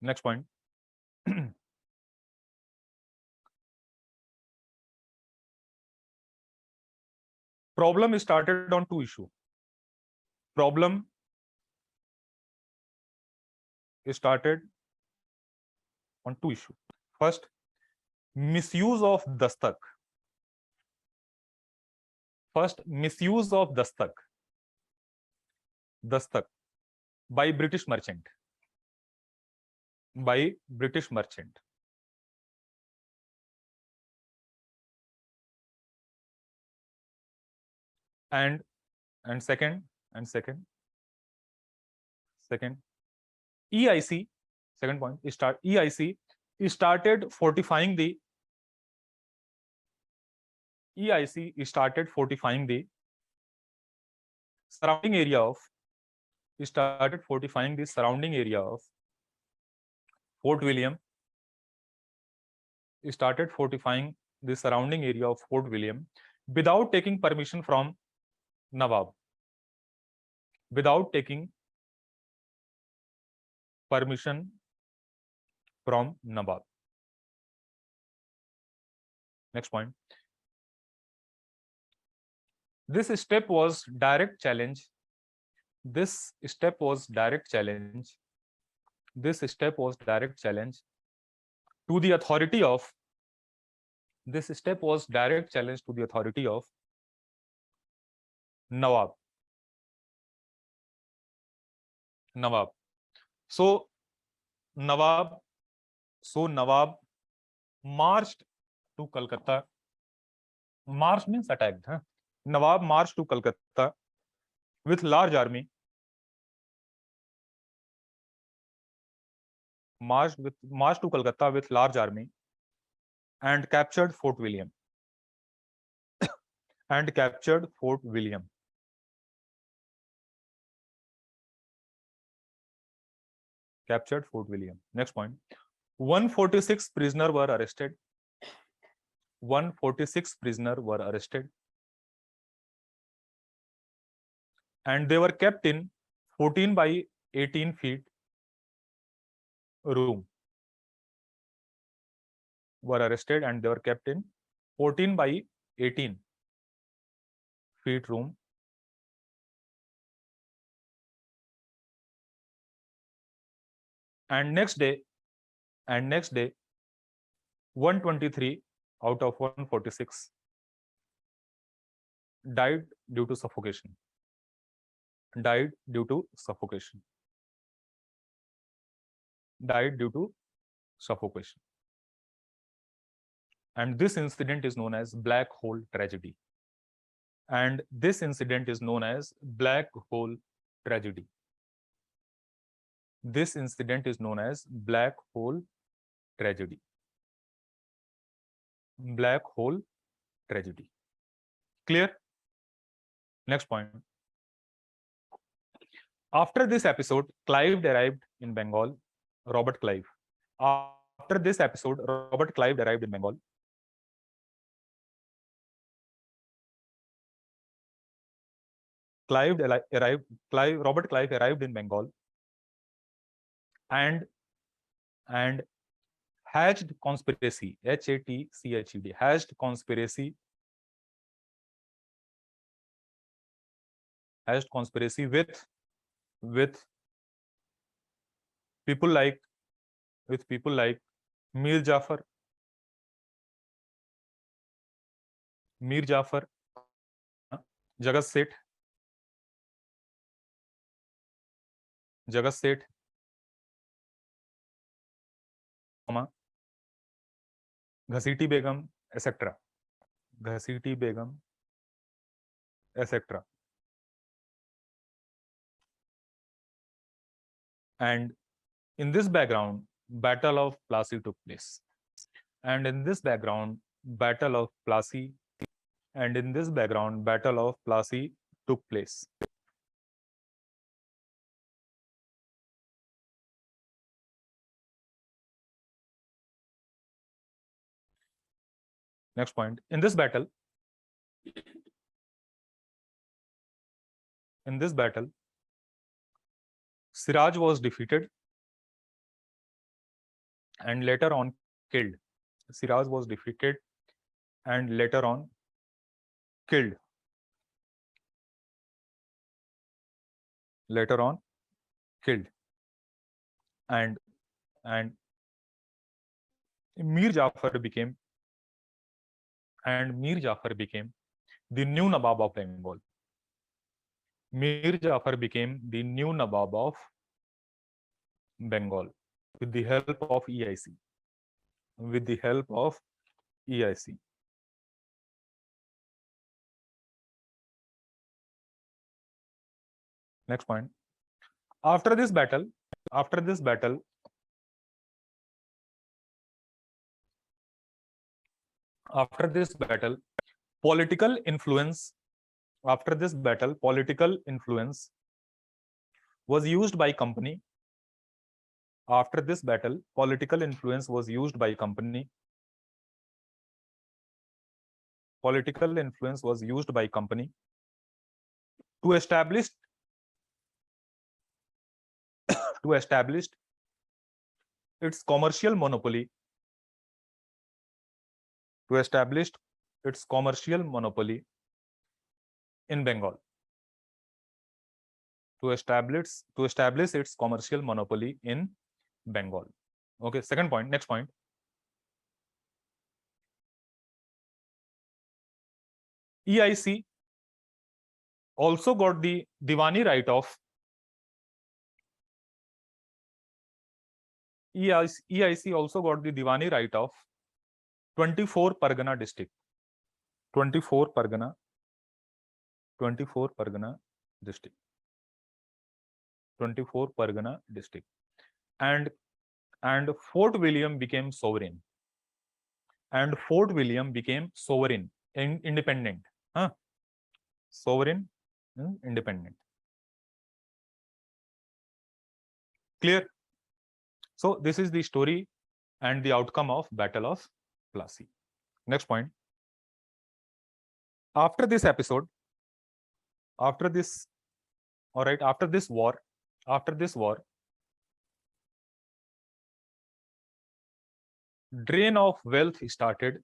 Next point. Problem started on two issues. Problem started on two issues. First, misuse of dastak. First, misuse of dastak by British merchant. By British merchant. And second, EIC, second point, EIC started fortifying the surrounding area of Fort William, without taking permission from Nawab. Without taking permission from Nawab. Next point. This step was direct challenge. This step was direct challenge to the authority of. This step was direct challenge to the authority of Nawab. So Nawab marched to Calcutta. March means attacked. Huh? Nawab marched to Calcutta with large army. Marched to Calcutta with large army and captured Fort William. Captured Fort William. Next point. 146 prisoners were arrested. 146 prisoners were arrested. And they were kept in 14 by 18 feet room. Were arrested and they were kept in 14 by 18 feet room. And next day, 123 out of 146 died due to suffocation. Died due to suffocation. And this incident is known as Black Hole Tragedy. This incident is known as Black Hole Tragedy. Clear? Next point. After this episode, Clive arrived in Bengal. Robert Clive. After this episode, Robert Clive arrived in Bengal. Robert Clive arrived in Bengal and hatched conspiracy, HATCHED, hatched conspiracy with people like Mir Jafar, Jagat Seth, Ghasiti Begum, etc. And in this background, Battle of Plassey took place. And in this background, Battle of Plassey, and in this background, Battle of Plassey took place. Next point. In this battle, Siraj was defeated and later on killed. Siraj was defeated and later on killed. Later on killed. And Mir Jafar became the new Nawab of Bengal. Mir Jafar became the new Nawab of Bengal with the help of EIC. With the help of EIC. Next point. After this battle, political influence was used by company. After this battle, political influence was used by company. Political influence was used by company to establish its commercial monopoly. To establish its commercial monopoly in Bengal. To establish its commercial monopoly in Bengal. Okay, second point. Next point. EIC also got the Diwani right of EIC also got the Diwani right of 24 Pargana district. 24 Pargana district. 24 Pargana district. And Fort William became sovereign. And Fort William became sovereign, independent. Sovereign, independent. Clear? So this is the story and the outcome of Battle of Plassey. Next point. After this episode, after this war, drain of wealth started.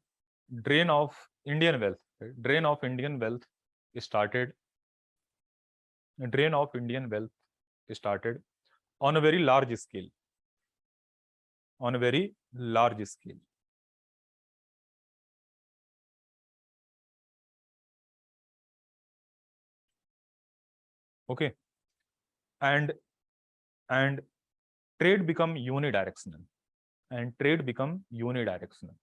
Drain of Indian wealth started. Drain of Indian wealth started on a very large scale. On a very large scale. Okay. And trade become unidirectional. Trade become unidirectional.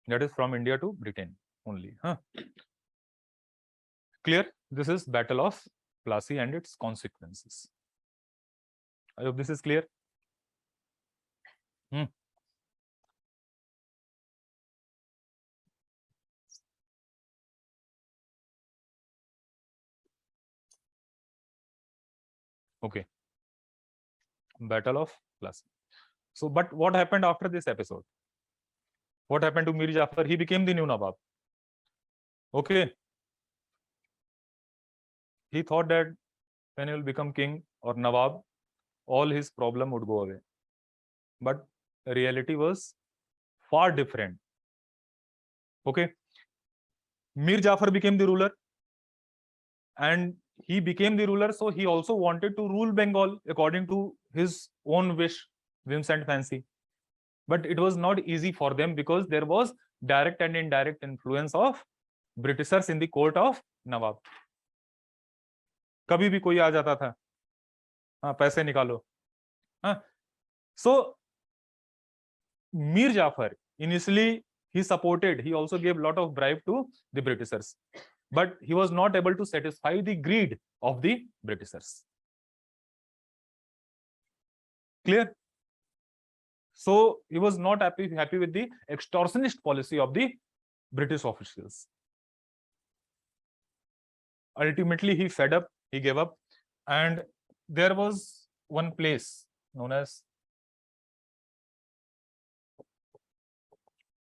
That is from India to Britain only. Clear? This is Battle of Plassey and its consequences. I hope this is clear. Okay. Battle of Plassey. So, but what happened after this episode? What happened to Mir Jafar? He became the new Nawab. Okay. He thought that when he will become king or Nawab, all his problem would go away. But reality was far different. Okay. Mir Jafar became the ruler. And he became the ruler, so he also wanted to rule Bengal according to his own wish, whims and fancy. But it was not easy for them because there was direct and indirect influence of Britishers in the court of Nawab. कभी भी कोई आ जाता था, पैसे निकालो. So Mir Jafar, initially he supported, he also gave a lot of bribe to the Britishers, but he was not able to satisfy the greed of the Britishers. Clear? So he was not happy with the extortionist policy of the British officials. Ultimately, he fed up, he gave up, and there was one place known as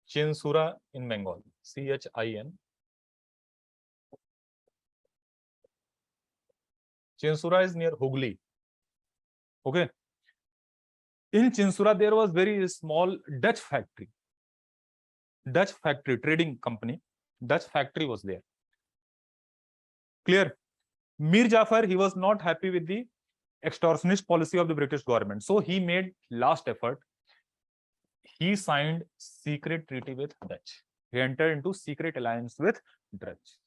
Chinsura in Bengal, Chin. Chinsura is near Hooghly. Okay. In Chinsura, there was very small Dutch factory, trading company. Dutch factory was there. Clear? Mir Jafar, he was not happy with the extortionist policy of the British government. So he made last effort. He signed secret treaty with Dutch. He entered into secret alliance with Dutch.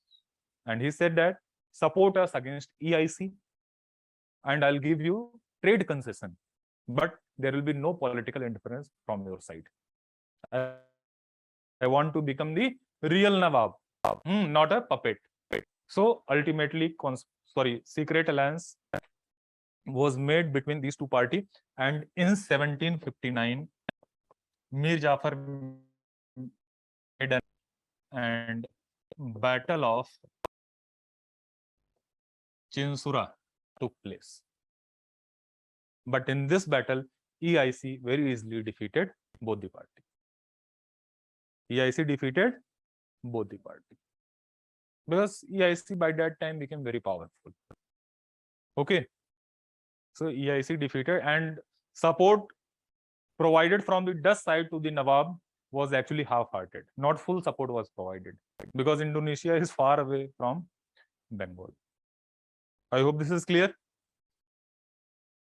And he said that support us against EIC and I'll give you trade concession. But there will be no political interference from your side. I want to become the real Nawab, not a puppet. So ultimately, secret alliance was made between these two parties, and in 1759, Mir Jafar made and Battle of Chinsura took place. But in this battle, EIC very easily defeated both the parties. EIC defeated both the parties. Because EIC by that time became very powerful. Okay. So EIC defeated, and support provided from the Dutch side to the Nawab was actually half-hearted. Not full support was provided because Indonesia is far away from Bengal. I hope this is clear.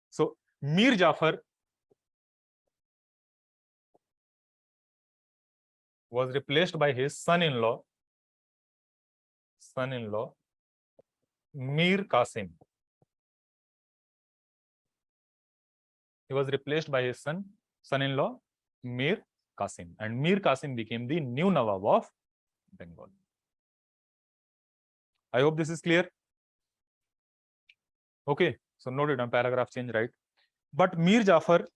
So Mir Jafar was replaced by his son-in-law, Mir Qasim. He was replaced by his son-in-law, Mir Qasim. And Mir Qasim became the new Nawab of Bengal. I hope this is clear. Okay, so noted on paragraph change, right? But Mir Jafar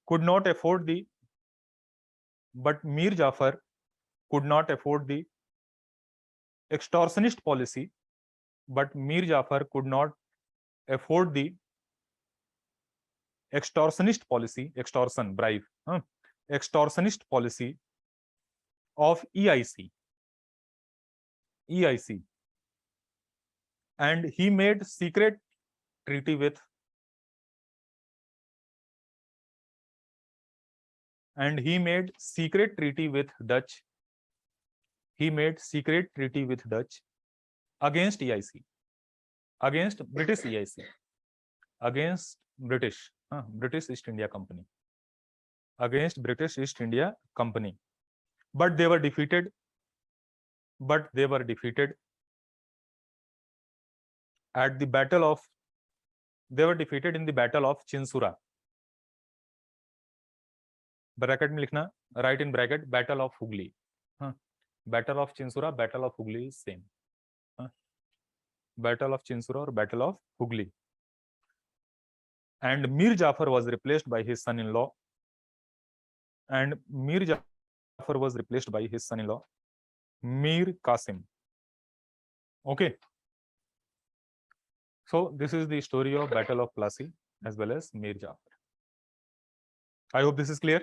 could not afford the extortionist policy, but Mir Jafar could not afford the extortionist policy, extortionist policy of EIC. And he made secret treaty with Dutch. He made secret treaty with Dutch against EIC, against British EIC, against British East India Company, against British East India Company. But they were defeated. At the battle of, they were defeated in the battle of Chinsura. Bracket में लिखना, write in bracket, battle of Hooghly. Battle of Chinsura, battle of Hooghly is same. Battle of Chinsura or battle of Hooghly. And Mir Jafar was replaced by his son-in-law. Mir Qasim. Okay. So this is the story of Battle of Plassey as well as Mir Jafar. I hope this is clear.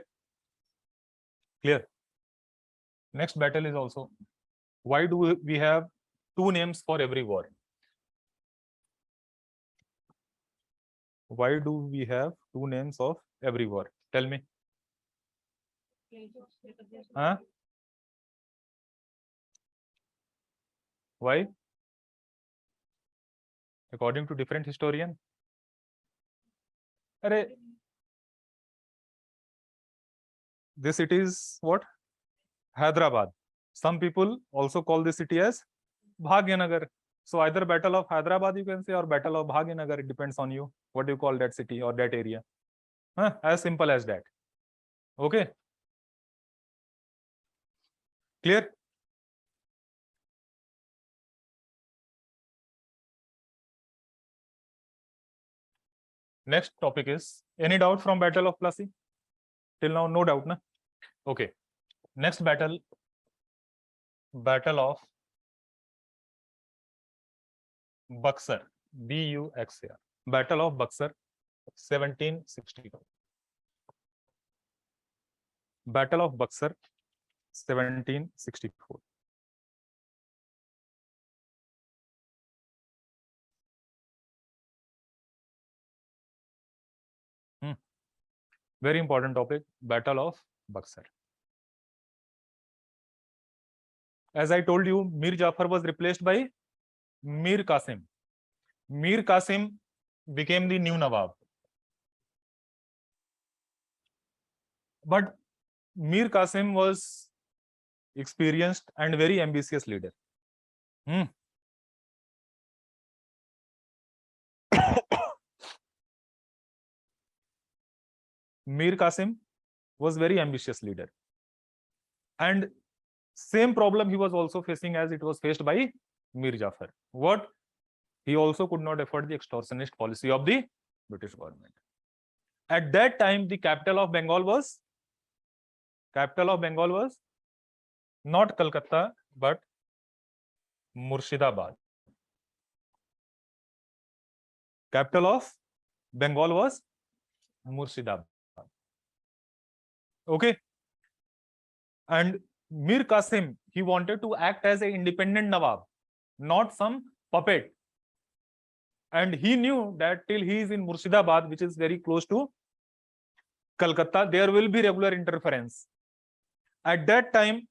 Next battle is also, why do we have two names for every war? Why do we have two names of every war? Tell me. Why? According to different historian. This city is what? Hyderabad. Some people also call this city as Bhagyanagar. So either Battle of Hyderabad you can say or Battle of Bhagyanagar. It depends on you. What do you call that city or that area? As simple as that. Okay, clear? Next topic is, any doubt from Battle of Plassey? Till now, no doubt, na? Okay. Next battle, Battle of Buxar, Buxar. Battle of Buxar, 1764. Battle of Buxar, 1764. Very important topic, Battle of Buxar. As I told you, Mir Jafar was replaced by Mir Qasim. Mir Qasim became the new Nawab. But Mir Qasim was experienced and very ambitious leader. Mir Qasim was very ambitious leader. And same problem he was also facing as it was faced by Mir Jafar. What? He also could not afford the extortionist policy of the British government. At that time, the capital of Bengal was not Calcutta, but Murshidabad. Capital of Bengal was Murshidabad. Okay. And Mir Qasim, he wanted to act as an independent Nawab, not some puppet. And he knew that till he is in Murshidabad, which is very close to Calcutta, there will be regular interference. At that time,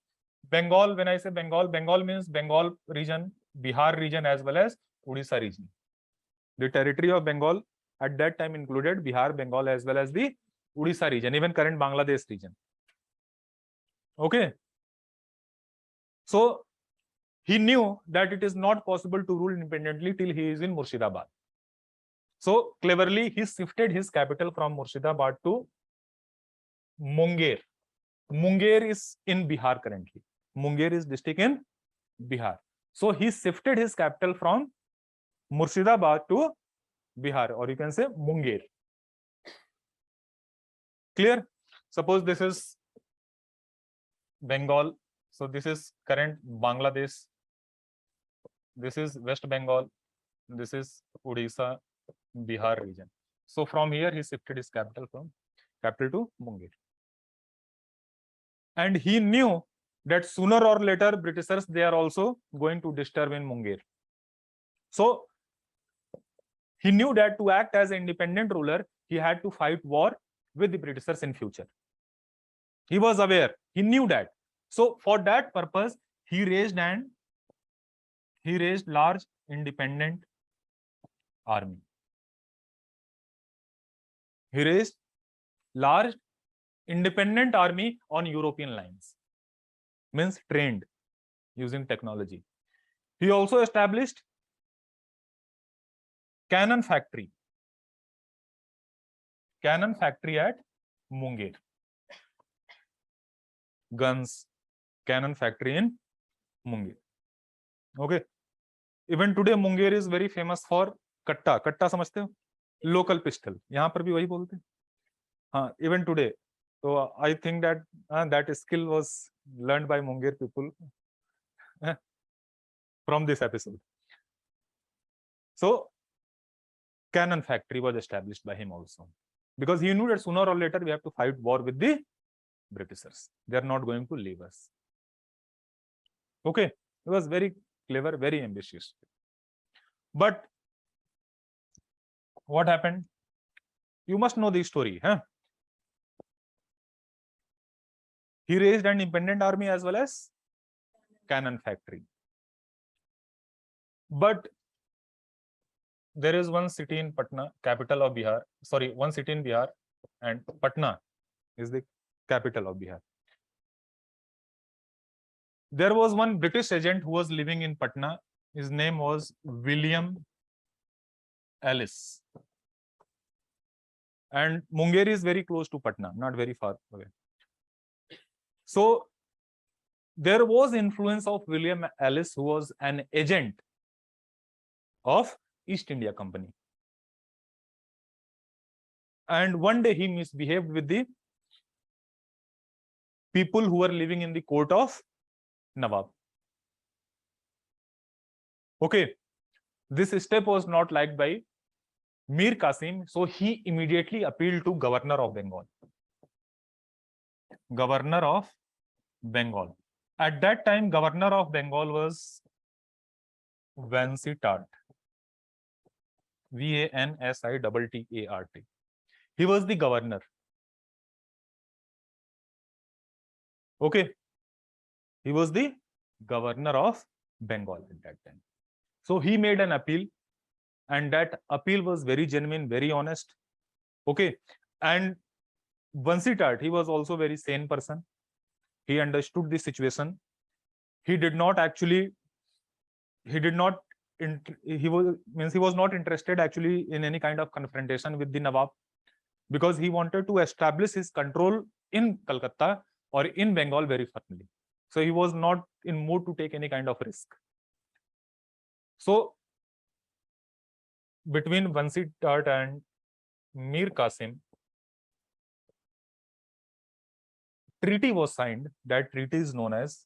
Bengal, when I say Bengal, Bengal means Bengal region, Bihar region, as well as Odisha region. The territory of Bengal at that time included Bihar, Bengal, as well as the Odisha region, even current Bangladesh region. Okay. So he knew that it is not possible to rule independently till he is in Murshidabad. So cleverly, he shifted his capital from Murshidabad to Munger. Munger is in Bihar currently. Munger is district in Bihar. So he shifted his capital from Murshidabad to Bihar, or you can say Munger. Clear? Suppose this is Bengal. So this is current Bangladesh. This is West Bengal. This is Odisha, Bihar region. So from here, he shifted his capital from capital to Munger. And he knew that sooner or later, Britishers, they are also going to disturb in Munger. So he knew that to act as an independent ruler, he had to fight war with the Britishers in future. He was aware. He knew that. So for that purpose, he raised large independent army. He raised large independent army on European lines, means trained using technology. He also established cannon factory at Munger. Guns, cannon factory in Munger. Okay. Even today, Munger is very famous for कट्टा. कट्टा समझते हो? Local pistol. यहाँ पर भी वही बोलते हैं. हाँ, even today. So I think that that skill was learned by Munger people from this episode. So cannon factory was established by him also, because he knew that sooner or later we have to fight war with the Britishers. They are not going to leave us. Okay, he was very clever, very ambitious. But what happened? You must know the story, huh? He raised an independent army as well as cannon factory. But there is one city in Patna, capital of Bihar. Sorry, one city in Bihar, and Patna is the capital of Bihar. There was one British agent who was living in Patna. His name was William Ellis. And Munger is very close to Patna, not very far away. So there was influence of William Ellis, who was an agent of East India Company. And one day he misbehaved with the people who were living in the court of Nawab. Okay, this step was not liked by Mir Qasim, so he immediately appealed to Governor of Bengal. Governor of Bengal. At that time, Governor of Bengal was Vansittart. Vansittart. He was the governor. Okay. He was the governor of Bengal at that time. So he made an appeal, and that appeal was very genuine, very honest. Okay. And Vansittart, he was also a very sane person. He understood the situation. He did not actually, he was not interested actually in any kind of confrontation with the Nawab, because he wanted to establish his control in Calcutta or in Bengal very firmly. So he was not in mood to take any kind of risk. So between Vansittart and Mir Qasim, treaty was signed. That treaty is known as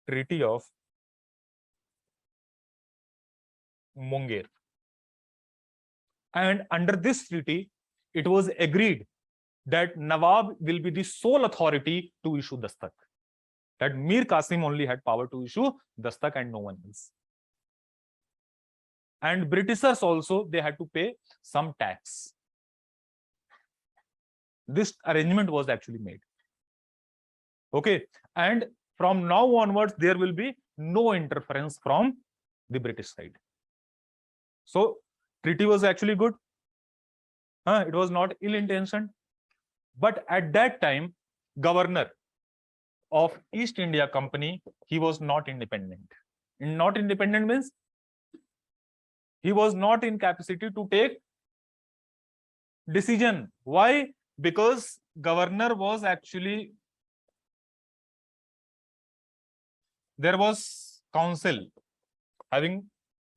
Treaty of Munger. And under this treaty, it was agreed that Nawab will be the sole authority to issue dastak. That Mir Qasim only had power to issue dastak and no one else. And Britishers also, they had to pay some tax. This arrangement was actually made. Okay. And from now onwards, there will be no interference from the British side. So treaty was actually good. It was not ill-intentioned. But at that time, governor of East India Company, he was not independent. Not independent means he was not in capacity to take decision. Why? Because governor was actually, there was council having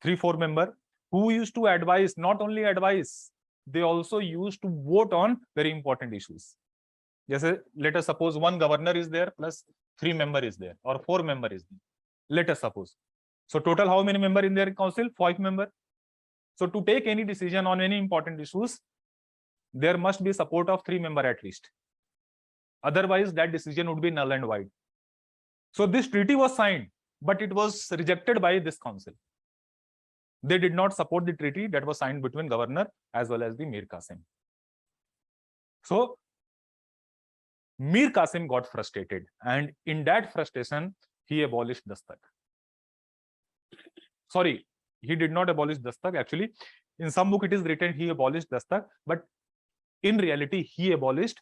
3-4 members who used to advise, not only advise, they also used to vote on very important issues. Just let us suppose one governor is there plus 3 members is there, or 4 members is there. Let us suppose. So total how many members in their council? 5 members. So to take any decision on any important issues, there must be support of 3 members at least. Otherwise, that decision would be null and void. So this treaty was signed, but it was rejected by this council. They did not support the treaty that was signed between governor as well as the Mir Qasim. So Mir Qasim got frustrated, and in that frustration, he abolished dastak. Sorry, he did not abolish dastak. Actually, in some book it is written he abolished dastak, but in reality, he abolished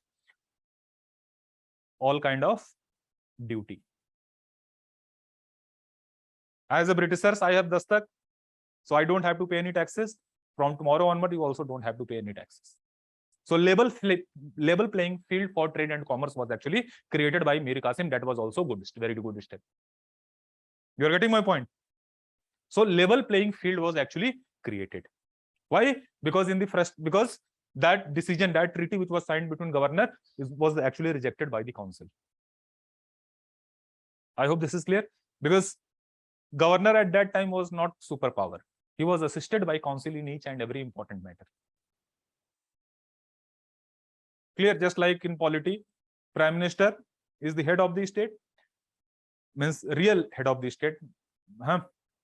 all kind of duty. As a Britishers, I have dastak, so I don't have to pay any taxes. From tomorrow onward, you also don't have to pay any taxes. So level playing field for trade and commerce was actually created by Mir Qasim. That was also good, very good step. You are getting my point. So level playing field was actually created. Why? Because because that decision, that treaty which was signed between governor was actually rejected by the council. I hope this is clear, because governor at that time was not superpower. He was assisted by council in each and every important matter. Clear? Just like in polity, prime minister is the head of the state, means real head of the state.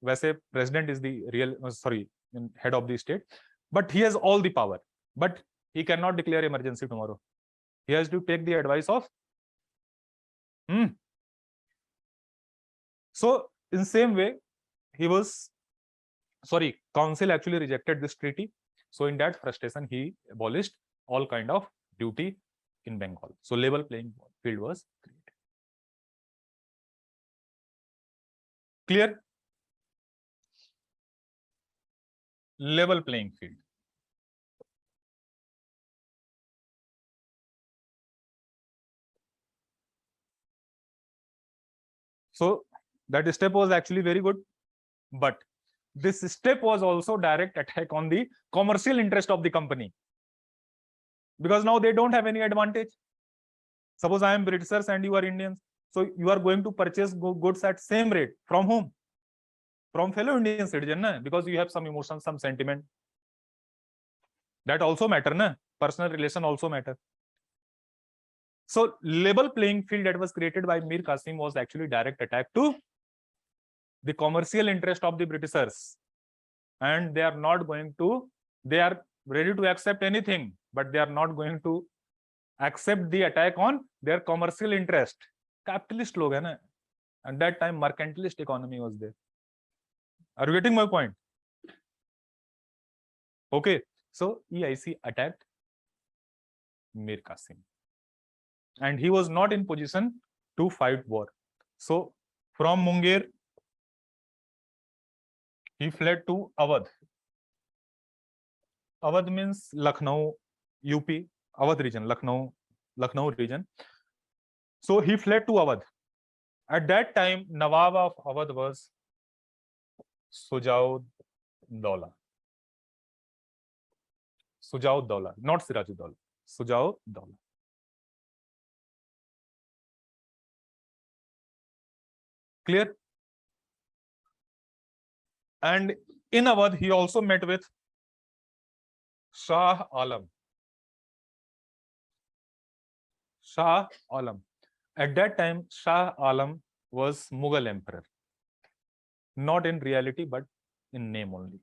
वैसे president is the real, head of the state, but he has all the power, but he cannot declare emergency tomorrow. He has to take the advice of. So in same way, council actually rejected this treaty. So in that frustration, he abolished all kind of duty in Bengal. So level playing field was created. Clear? Level playing field. So that step was actually very good, but this step was also direct attack on the commercial interest of the company, because now they don't have any advantage. Suppose I am Britishers and you are Indians, so you are going to purchase goods at same rate from whom? From fellow Indian citizen, na? Because you have some emotion, some sentiment. That also matter, na? Personal relation also matter. So level playing field that was created by Mir Qasim was actually direct attack to the commercial interest of the Britishers, and they are not going to, they are ready to accept anything, but they are not going to accept the attack on their commercial interest. Capitalist log hai na, and that time mercantilist economy was there. Are you getting my point? Okay, so EIC attacked Mir Qasim, and he was not in position to fight war. So from Munger, he fled to Awadh. Awadh means Lucknow, UP, Awadh region, Lucknow region. So he fled to Awadh. At that time, Nawab of Awadh was Sujaud-Dawla. Sujaud-Dawla, not Siraj-ud-Dawla. Sujaud-Dawla. Clear? And in Awadh, he also met with Shah Alam. Shah Alam. At that time, Shah Alam was Mughal emperor. Not in reality, but in name only.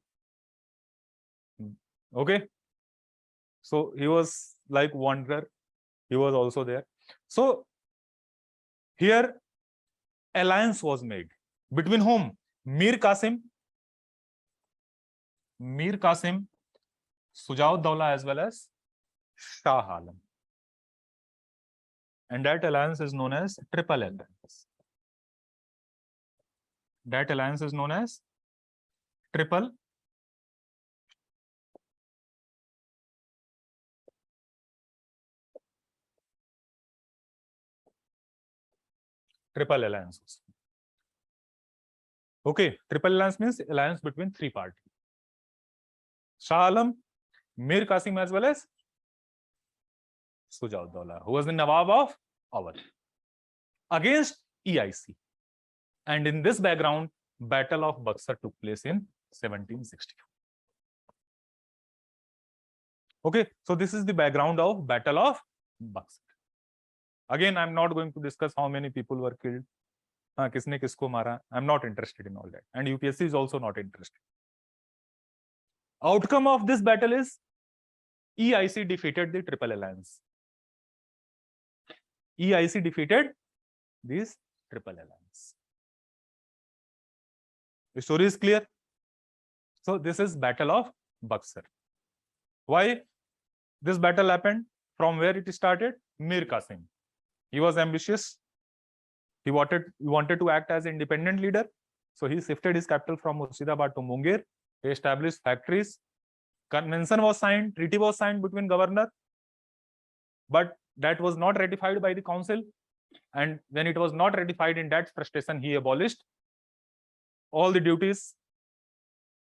Okay? So he was like wanderer. He was also there. So here, alliance was made. Between whom? Mir Qasim, Sujaud-Dawla, as well as Shah Alam. And that alliance is known as Triple Alliance. That alliance is known as Triple Alliance. Okay, Triple Alliance means alliance between three parties. Shah Alam, Mir Qasim, as well as Sujaud-Dawla, who was the Nawab of Awadh, against EIC. And in this background, Battle of Buxar took place in 1764. Okay, so this is the background of Battle of Buxar. Again, I'm not going to discuss how many people were killed. Kisne kisko mara. I'm not interested in all that. And UPSC is also not interested. Outcome of this battle is EIC defeated the Triple Alliance. EIC defeated this Triple Alliance. The story is clear. So this is Battle of Buxar. Why this battle happened? From where it started? Mir Qasim. He was ambitious. He wanted to act as independent leader. So he shifted his capital from Murshidabad to Munger. He established factories. Convention was signed. Treaty was signed between governor. But that was not ratified by the council. And when it was not ratified, in that frustration, he abolished all the duties,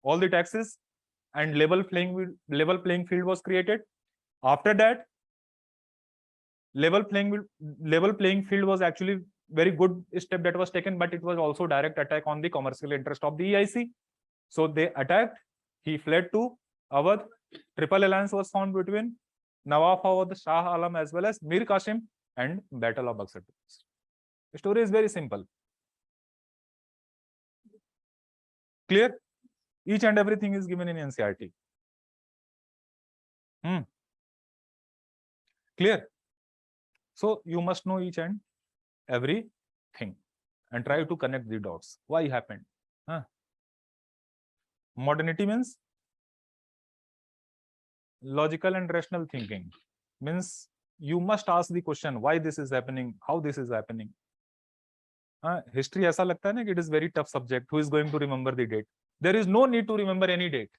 all the taxes, and level playing field was created. After that, level playing field was actually very good step that was taken, but it was also direct attack on the commercial interest of the EIC. So they attacked. He fled to Awadh. Triple Alliance was formed between Nawab Awadh, Shah Alam, as well as Mir Qasim, and Battle of Buxar. The story is very simple. Clear? Each and everything is given in NCERT. Clear? So you must know each and everything and try to connect the dots. Why happened? Modernity means logical and rational thinking. Means you must ask the question, why this is happening, how this is happening. History ऐसा लगता है ना कि it is very tough subject. Who is going to remember the date? There is no need to remember any date.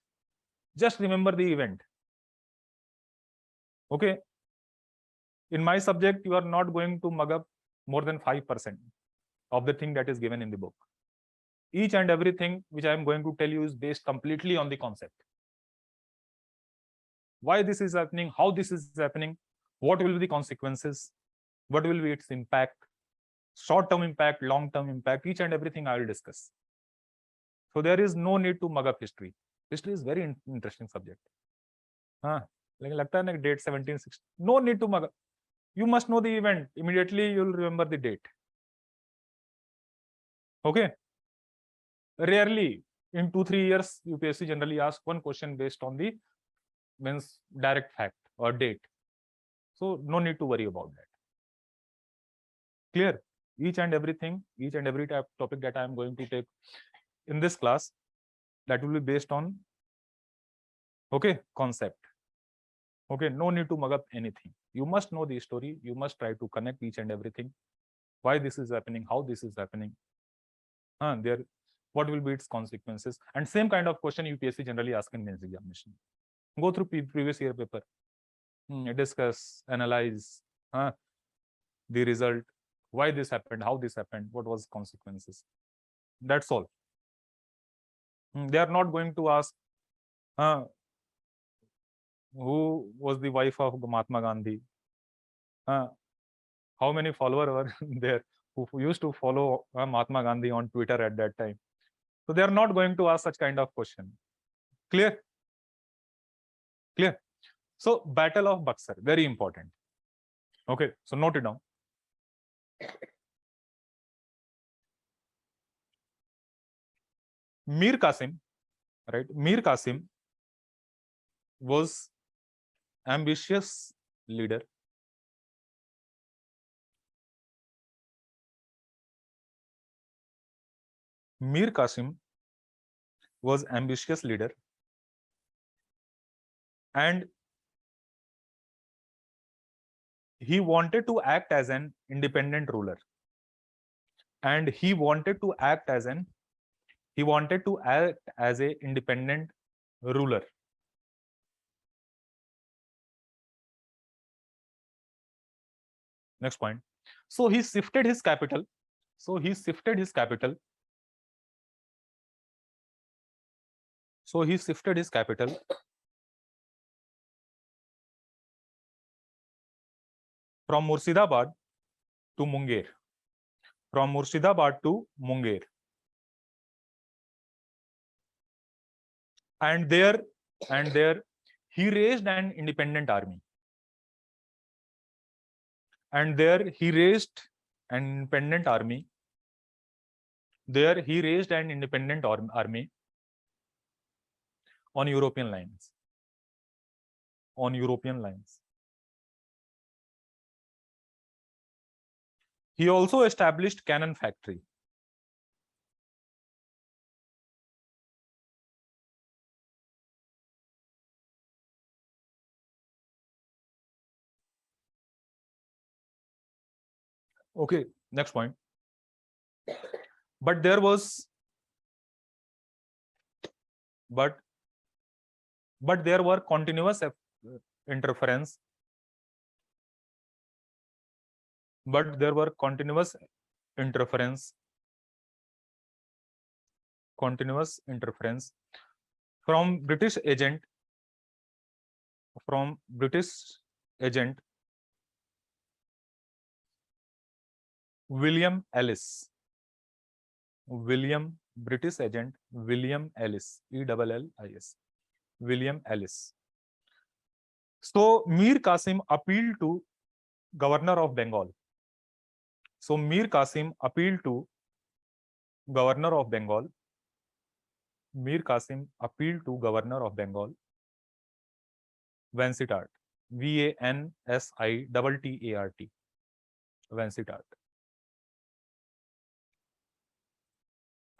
Just remember the event. Okay. In my subject, you are not going to mug up more than 5%. of the thing that is given in the book. Each and everything which I am going to tell you is based completely on the concept. Why this is happening, how this is happening, what will be the consequences, what will be its impact, short-term impact, long-term impact, each and everything I will discuss. So there is no need to mug up history. History is very interesting subject. लेकिन लगता है ना date 1760. No need to mug up. You must know the event. Immediately you will remember the date. Okay. Rarely in 2-3 years, UPSC generally asks one question based on the means direct fact or date. So no need to worry about that. Clear? Each and everything, each and every topic that I am going to take in this class, that will be based on concept. Okay, no need to mug up anything. You must know the story. You must try to connect each and everything. Why this is happening, how this is happening. What will be its consequences? And same kind of question UPSC generally asks in mains examination. Go through previous year paper. Discuss, analyze the result, why this happened, how this happened, what was consequences. That's all. They are not going to ask who was the wife of Mahatma Gandhi, how many followers were there who used to follow Mahatma Gandhi on Twitter at that time. So they are not going to ask such kind of question. Clear? Clear? So Battle of Buxar, very important. Okay, so note it down. Mir Qasim, right? Mir Qasim was ambitious leader. Mir Qasim was ambitious leader, and he wanted to act as an independent ruler. And he wanted to act as an independent ruler. Next point. So he shifted his capital. From Murshidabad to Munger. And there he raised an independent army. There he raised an independent army on European lines. He also established cannon factory. Okay, next point. But there were continuous interference. From British agent William Ellis, ELLIS, William Ellis. So Mir Qasim appealed to Governor of Bengal. Vansittart, Vansittart, Vansittart.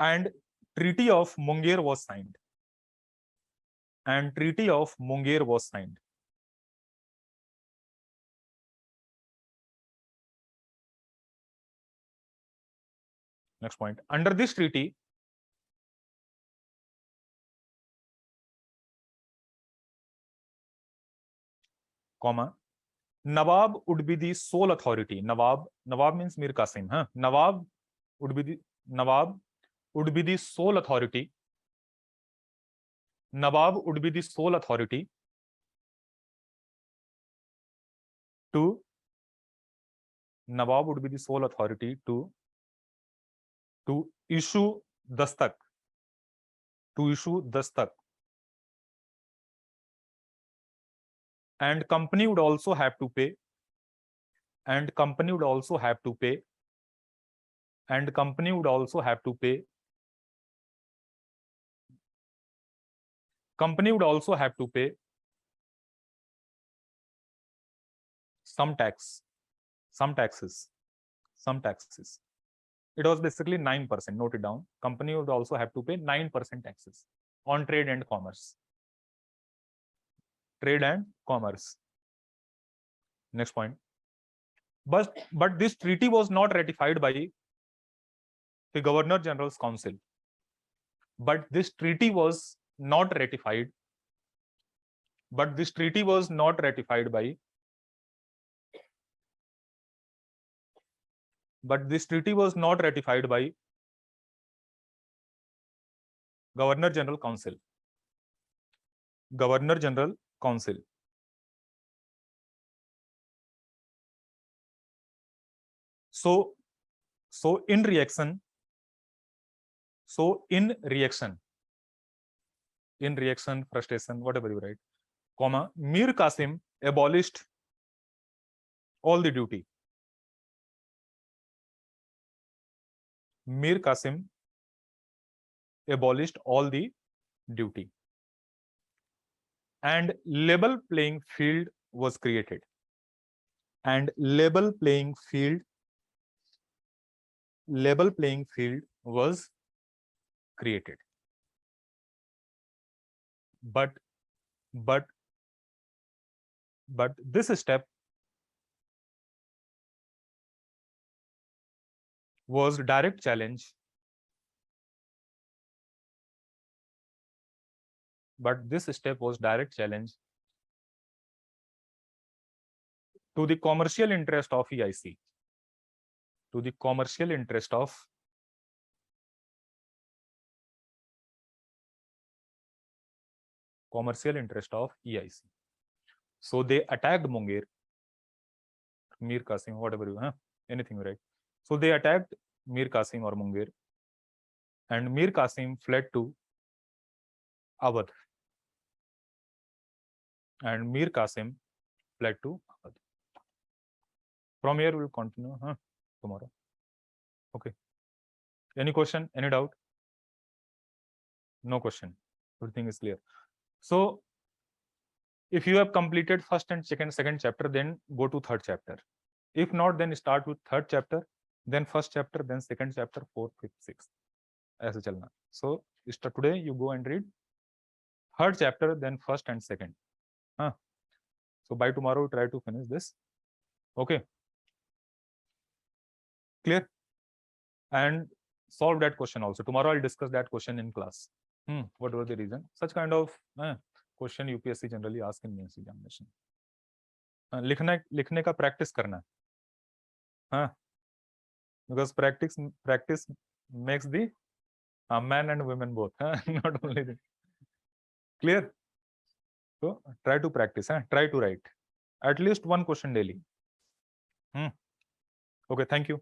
And Treaty of Munger was signed. Next point. Under this treaty, Nawab would be the sole authority. Nawab means Mir Qasim. Nawab would be the Nawab would be the sole authority. Nawab would be the sole authority to Nawab would be the sole authority to issue dastak, and company would also have to pay, and company would also have to pay, and company would also have to pay, company would also have to pay some tax, some taxes. It was basically 9%. Note it down. Company would also have to pay 9% taxes on trade and commerce. Trade and commerce. Next point. But this treaty was not ratified by the Governor General's Council. But this treaty was not ratified. But this treaty was not ratified by. But this treaty was not ratified by Governor General Council. Governor General Council. So in reaction, frustration, whatever you write, comma, Mir Qasim abolished all the duty. Mir Qasim abolished all the duty. And level playing field was created. And level playing field was created. But this step was direct challenge. But this step was direct challenge to the commercial interest of EIC. To the commercial interest of EIC. So they attacked Munger, Mir Qasim, whatever you anything right. So they attacked Mir Qasim or Munger, and Mir Qasim fled to Awadh. And Mir Qasim fled to Awadh. From here we'll continue tomorrow. Okay. Any question? Any doubt? No question. Everything is clear. So if you have completed first and second chapter, then go to third chapter. If not, then start with third chapter, then first chapter, then second chapter, fourth, fifth, sixth. Aise chalna. So today you go and read third chapter, then first and second. So by tomorrow, try to finish this. Okay. Clear? And solve that question also. Tomorrow I'll discuss that question in class. What was the reason? Such kind of question UPSC generally ask in mains examination. लिखने का practice करना. Because practice makes the man and women both. Not only the. Clear? So try to practice. Try to write at least one question daily. Okay, thank you.